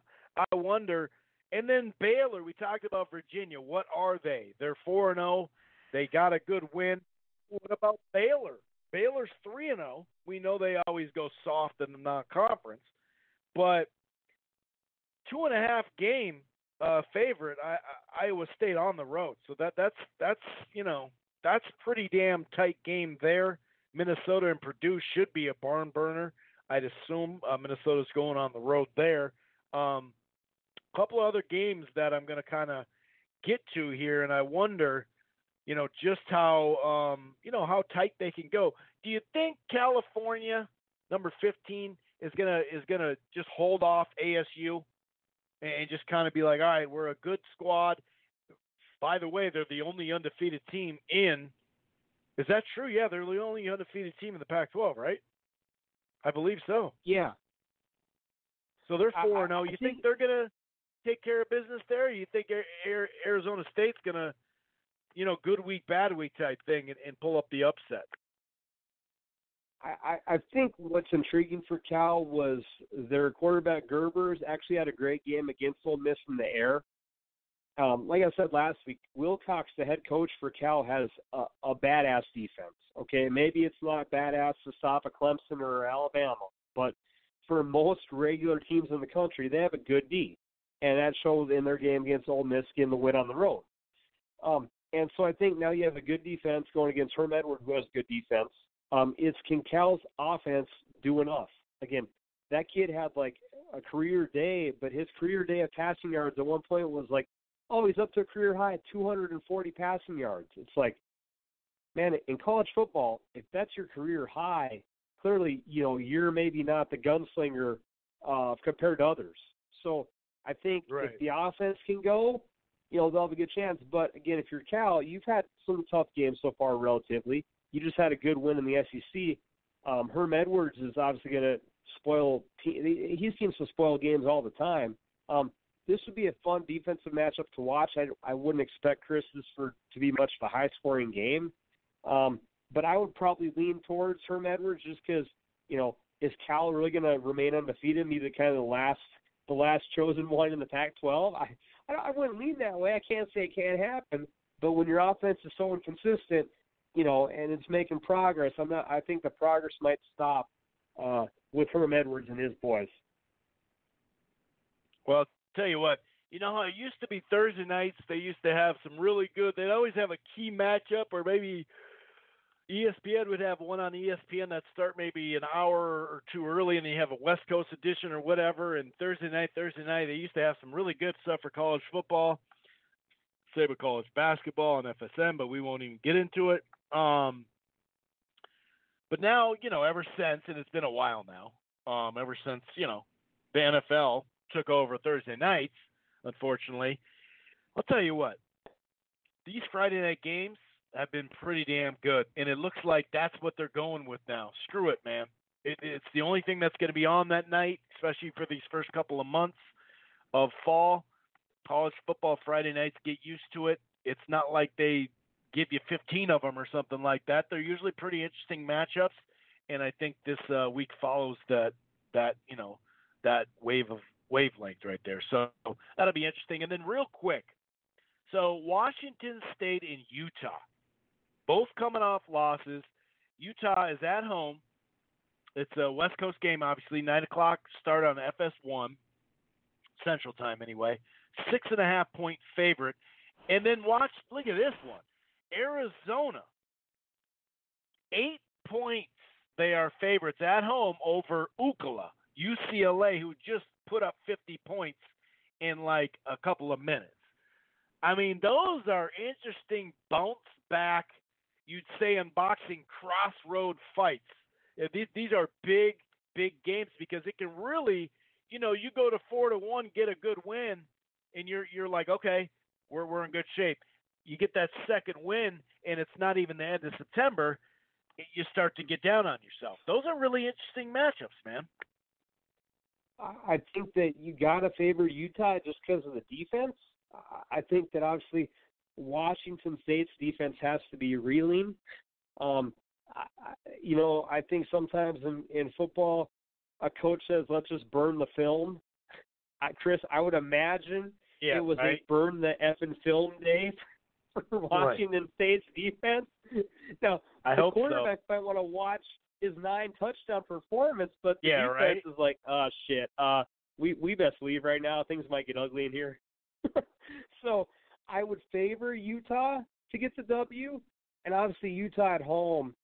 wonder And then Baylor, we talked about Virginia. What are they? They're 4-0. They got a good win. What about Baylor? Baylor's 3-0. We know they always go soft in the non-conference, but 2.5 game favorite. Iowa State on the road, so that's pretty damn tight game there. Minnesota and Purdue should be a barn burner. I'd assume Minnesota's going on the road there. Couple of other games that I'm going to kind of get to here, and I wonder, just how how tight they can go. Do you think California, number 15, is gonna just hold off ASU and just kind of be like, all right, we're a good squad. By the way, they're the only undefeated team in. Is that true? Yeah, they're the only undefeated team in the Pac-12, right? I believe so. Yeah. So they're 4-0. You think they're gonna take care of business there? You think Arizona State's gonna, good week, bad week type thing and pull up the upset? I think what's intriguing for Cal was their quarterback Gerbers actually had a great game against Ole Miss in the air. Like I said last week, Wilcox, the head coach for Cal, has a badass defense. Okay, maybe it's not badass to stop a Clemson or Alabama, but for most regular teams in the country, they have a good D, and that showed in their game against Ole Miss, getting the win on the road. And so I think now you have a good defense going against Herm Edwards, who has a good defense. Can Cal's offense do enough? Again, that kid had like a career day, but his career day of passing yards at one point was like, oh, he's up to a career high at 240 passing yards. It's like, man, in college football, if that's your career high, clearly, you're maybe not the gunslinger compared to others. So I think if the offense can go, they'll have a good chance. But, again, if you're Cal, you've had some tough games so far relatively. You just had a good win in the SEC. Herm Edwards is obviously going to spoil – he seems to spoil games all the time. This would be a fun defensive matchup to watch. I wouldn't expect to be much of a high-scoring game. But I would probably lean towards Herm Edwards just because, is Cal really going to remain undefeated and be the kind of the last chosen one in the Pac-12? I wouldn't lean that way. I can't say it can't happen. But when your offense is so inconsistent, and it's making progress, I think the progress might stop with Herm Edwards and his boys. Well, tell you what, how it used to be Thursday nights, they used to have some really good, they'd always have a key matchup, or maybe ESPN would have one on ESPN that start maybe an hour or two early, and then you have a West Coast edition or whatever, and Thursday night, they used to have some really good stuff for college football, say with college basketball and FSM, but we won't even get into it. But now, ever since, and it's been a while now, ever since, the NFL took over Thursday nights, unfortunately, I'll tell you what, these Friday night games have been pretty damn good, and it looks like that's what they're going with now. Screw it, man. It's the only thing that's going to be on that night, especially for these first couple of months of fall. College football Friday nights, get used to it. It's not like they give you 15 of them or something like that. They're usually pretty interesting matchups, and I think this week follows that wavelength right there. So that'll be interesting. And then real quick, so Washington State and Utah, both coming off losses. Utah is at home. It's a West Coast game, obviously, 9 o'clock start on FS1, Central Time anyway. 6.5 point favorite. And then look at this one. Arizona, 8 points. They are favorites at home over UCLA, who just put up 50 points in like a couple of minutes. I mean, those are interesting bounce back, you'd say in boxing, crossroad fights. These are big games because it can really, you go to 4-1, get a good win, and you're like, okay, we're in good shape. You get that second win, and it's not even the end of September, you start to get down on yourself. Those are really interesting matchups, man. I think that you got to favor Utah just because of the defense. I think that obviously Washington State's defense has to be reeling. I think sometimes in football, a coach says, let's just burn the film. Chris, I would imagine Yeah, it was right. a burn the effing film day for Washington State's defense. Now, I the hope so. quarterback might want to watch his 9 touchdown performance, but the Yeah, defense right. is like, oh, shit. We best leave right now. Things might get ugly in here. So I would favor Utah to get the W, and obviously Utah at home.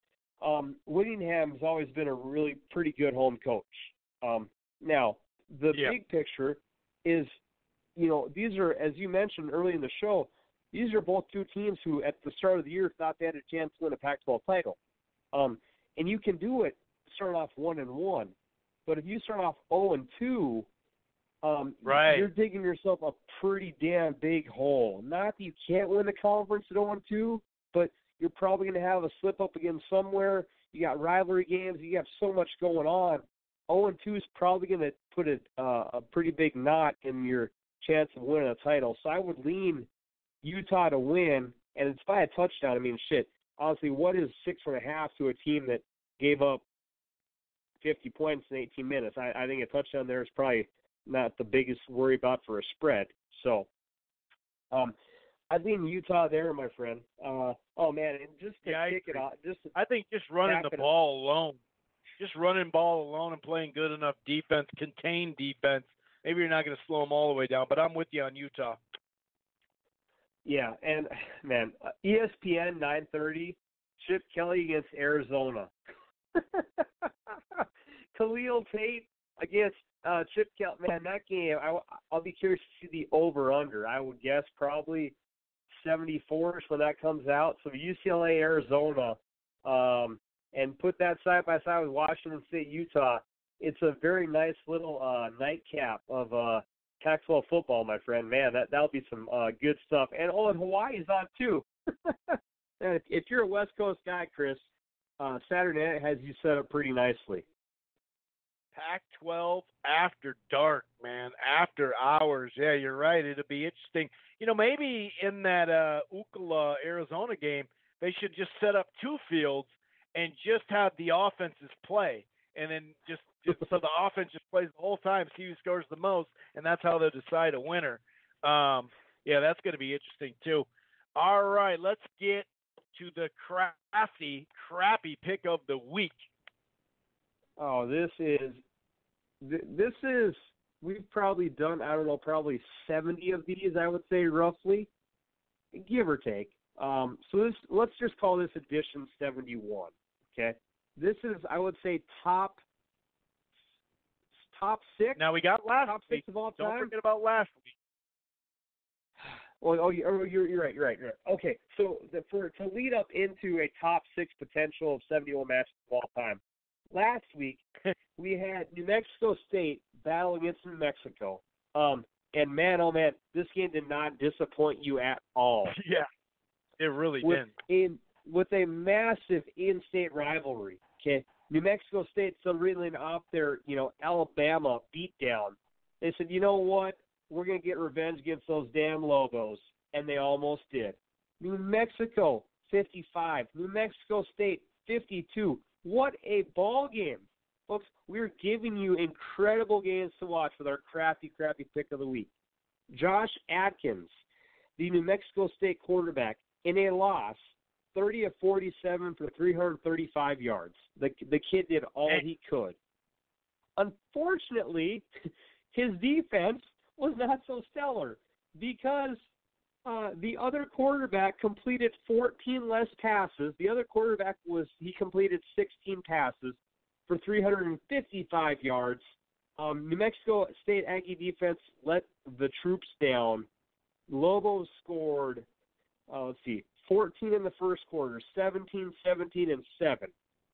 Whittingham has always been a really pretty good home coach. Now, the big picture is, these are, as you mentioned early in the show, these are both two teams who at the start of the year thought they had a chance to win a Pac-12 title. And you can do it starting off 1-1. But if you start off 0-2, you're digging yourself a pretty damn big hole. Not that you can't win the conference at 0-2, but you're probably going to have a slip-up again somewhere. You got rivalry games. You have so much going on. 0-2 is probably going to put a pretty big knot in your chance of winning a title. So I would lean Utah to win, and it's by a touchdown. I mean, shit. Honestly, what is 6.5 to a team that gave up 50 points in 18 minutes? I think a touchdown there is probably not the biggest worry about for a spread. So I lean Utah there, my friend. Oh, man, and just to kick it off. I think just running the ball alone. Just running ball alone and playing good enough defense, contained defense. Maybe you're not going to slow them all the way down, but I'm with you on Utah. Yeah, and, man, ESPN 9:30, Chip Kelly against Arizona. Khalil Tate against Chip Kelly. Man, that game, I'll be curious to see the over-under. I would guess probably 74 when that comes out. So UCLA, Arizona, and put that side by side with Washington State, Utah. It's a very nice little nightcap of Pac-12 football, my friend. Man, that'll be some good stuff. And Hawaii's on too. If you're a West Coast guy, Chris, Saturday night has you set up pretty nicely. Pac-12 after dark, man, after hours. Yeah, you're right. It'll be interesting. Maybe in that Ocala, Arizona game, they should just set up 2 fields and just have the offenses play. And then just so the offense just plays the whole time, see who scores the most, and that's how they'll decide a winner. Yeah, that's going to be interesting too. All right, let's get to the crappy pick of the week. Oh, this is we've probably done, I don't know, probably 70 of these, I would say, roughly, give or take. Let's just call this edition 71, okay? This is, I would say, top 6. Now we got last top week. 6 of all time. Don't forget about last week. You're right. Okay, so to lead up into a top 6 potential of 71 matches of all time, last week we had New Mexico State battle against New Mexico. And man, oh man, this game did not disappoint you at all. Yeah, it really didn't. With a massive in-state rivalry. Okay, New Mexico State still reeling off their, Alabama beatdown. They said, you know what? We're going to get revenge against those damn Lobos. And they almost did. New Mexico, 55. New Mexico State, 52. What a ball game. Folks, we're giving you incredible games to watch with our crappy pick of the week. Josh Atkins, the New Mexico State quarterback, in a loss, 30 of 47 for 335 yards. The kid did all he could. Unfortunately, his defense was not so stellar because the other quarterback completed 14 less passes. The other quarterback he completed 16 passes for 355 yards. New Mexico State Aggie defense let the troops down. Lobos scored, 14 in the first quarter, 17, 17, and 7.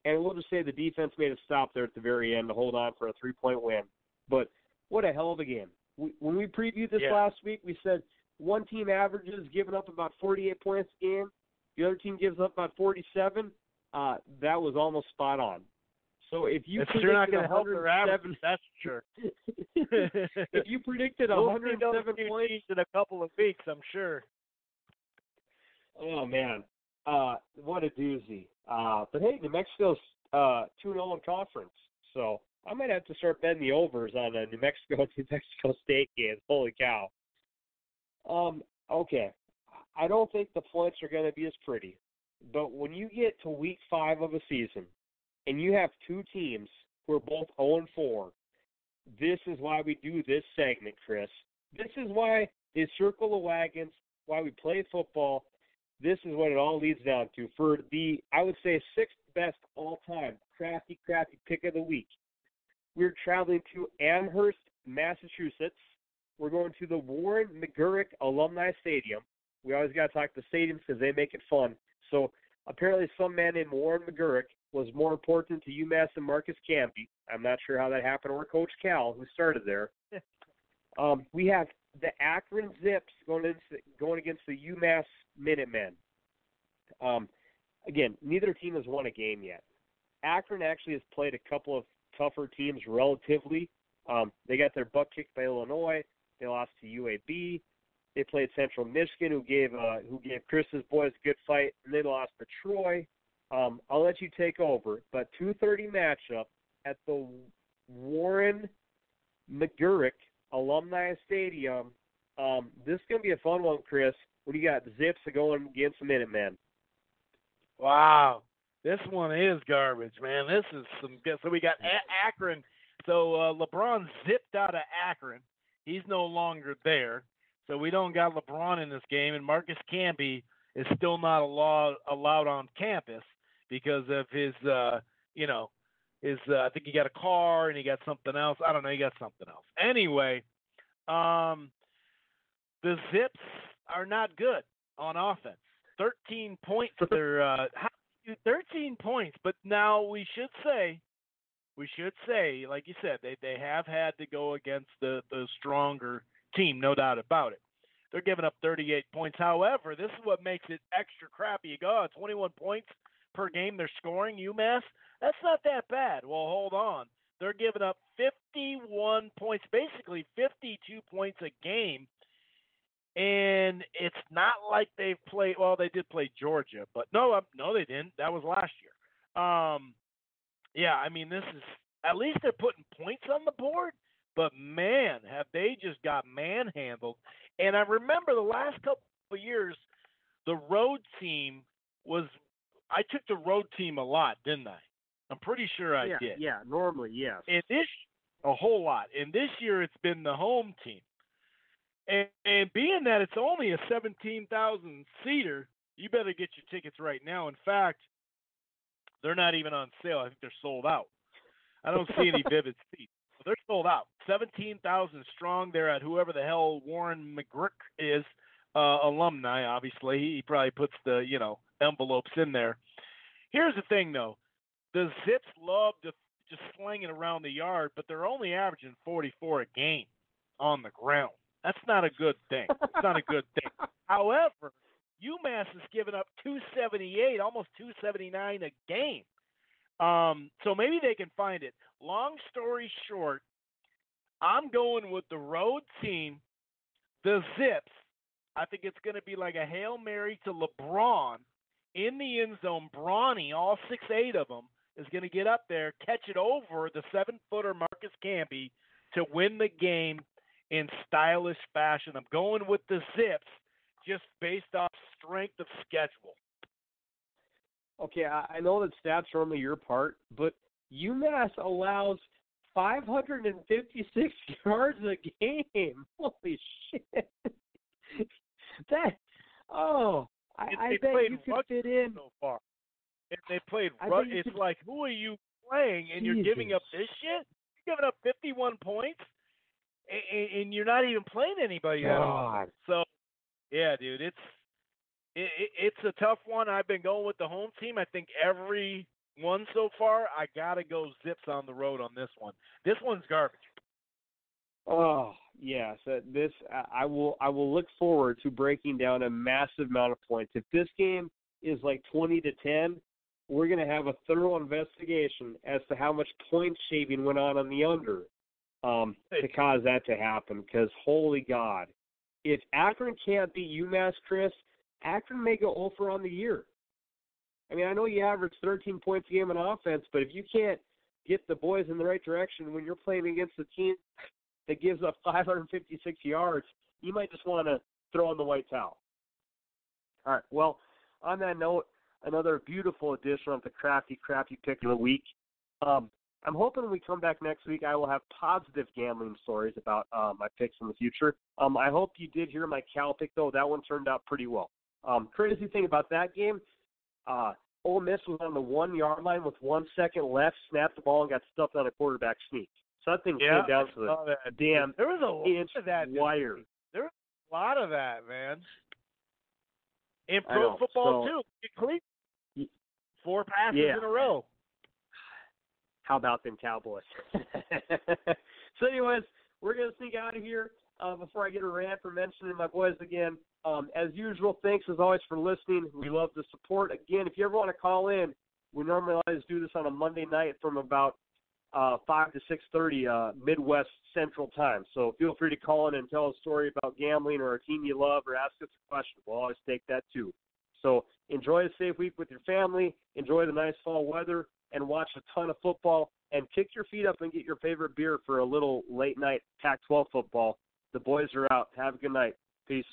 And we'll just say the defense made a stop there at the very end to hold on for a 3-point win. But what a hell of a game. When we previewed this last week, we said one team averages giving up about 48 points a game. The other team gives up about 47. That was almost spot on. So if you predicted not going to help their average, 107, that's sure. If you predicted 107 points in a couple of weeks, I'm sure. Oh man, what a doozy! But hey, New Mexico's 2-0 in conference, so I might have to start betting the overs on New Mexico State games. Holy cow! Okay. I don't think the points are going to be as pretty. But when you get to week 5 of a season and you have two teams who are both 0-4, this is why we do this segment, Chris. This is why they circle the wagons, why we play football. This is what it all leads down to. For the, I would say, 6th best all-time crafty pick of the week, we're traveling to Amherst, Massachusetts. We're going to the Warren McGurk Alumni Stadium. We always got to talk to stadiums because they make it fun. So apparently some man named Warren McGurk was more important to UMass than Marcus Camby. I'm not sure how that happened, or Coach Cal, who started there. We have the Akron Zips going against the UMass Minutemen. Again, neither team has won a game yet. Akron actually has played a couple of tougher teams relatively. They got their butt kicked by Illinois. They lost to UAB. They played Central Michigan, who gave Chris's boys a good fight, and they lost to Troy. I'll let you take over, but 2:30 matchup at the Warren McGurk Alumni Stadium. This is gonna be a fun one, Chris. When you got Zips going against the Minutemen. Wow, this one is garbage, man. This is some good. So we got Akron. So LeBron zipped out of Akron. He's no longer there. So we don't got LeBron in this game, and Marcus Camby is still not allowed on campus because of his, I think he got a car and he got something else. I don't know, he got something else. Anyway, the Zips are not good on offense. 13 points. They're 13 points, but now we should say, like you said, they have had to go against the stronger team, no doubt about it. They're giving up 38 points. However, this is what makes it extra crappy. You go, 21 points per game they're scoring, UMass. That's not that bad. Well, hold on. They're giving up 51 points, basically 52 points a game. And it's not like they've played – well, they did play Georgia. But no, they didn't. That was last year. Yeah, I mean, this is – at least they're putting points on the board. But, man, have they just got manhandled. And I remember the last couple of years, the road team was – I took the road team a lot, didn't I? I'm pretty sure I did. Yeah, normally, yes. And this – a whole lot. And this year it's been the home team. And being that it's only a 17,000-seater, you better get your tickets right now. In fact, they're not even on sale. I think they're sold out. I don't see any vivid seats. So they're sold out. 17,000 strong. They're at whoever the hell Warren McGurk is, alumni, obviously. He probably puts the, envelopes in there. Here's the thing, though. The Zips love to just sling it around the yard, but they're only averaging 44 a game on the ground. That's not a good thing. It's not a good thing. However, UMass is giving up 278, almost 279 a game. So maybe they can find it. Long story short, I'm going with the road team, the Zips. I think it's going to be like a Hail Mary to LeBron in the end zone. Brawny, all 6'8" of them, is going to get up there, catch it over the 7-footer Marcus Camby to win the game in stylish fashion. I'm going with the Zips just based off strength of schedule. Okay, I know that stats are only your part, but UMass allows 556 yards a game. Holy shit. I bet you could fit in. So far. If they played it's like, who are you playing? And Jesus. You're giving up this shit? You're giving up 51 points? And you're not even playing anybody that often. So, yeah, dude, it's a tough one. I've been going with the home team. I think every one so far, I gotta go Zips on the road on this one. This one's garbage. Oh yes, I will look forward to breaking down a massive amount of points. If this game is like 20-10, we're gonna have a thorough investigation as to how much point shaving went on the under. To cause that to happen, because holy God, if Akron can't beat UMass, Chris, Akron may go 0 on the year. I mean, I know you average 13 points a game on offense, but if you can't get the boys in the right direction when you're playing against a team that gives up 556 yards, you might just want to throw in the white towel. All right. Well, on that note, another beautiful edition of the Crafty Pick of the Week. I'm hoping when we come back next week, I will have positive gambling stories about my picks in the future. I hope you did hear my Cal pick, though. That one turned out pretty well. Crazy thing about that game, Ole Miss was on the 1 yard line with 1 second left, snapped the ball, and got stuffed on a quarterback sneak. So that thing came down to the damn there was a lot inch of that wire. There was a lot of that, man. In pro football, too. Complete 4 passes in a row. How about them Cowboys? So anyways, we're going to sneak out of here before I get a rant for mentioning my boys again. As usual, thanks as always for listening. We love the support. Again, if you ever want to call in, we normally always do this on a Monday night from about 5 to 6:30 Midwest Central Time. So feel free to call in and tell a story about gambling or a team you love or ask us a question. We'll always take that too. So enjoy a safe week with your family. Enjoy the nice fall weather and watch a ton of football. And kick your feet up and get your favorite beer for a little late night Pac-12 football. The boys are out. Have a good night. Peace.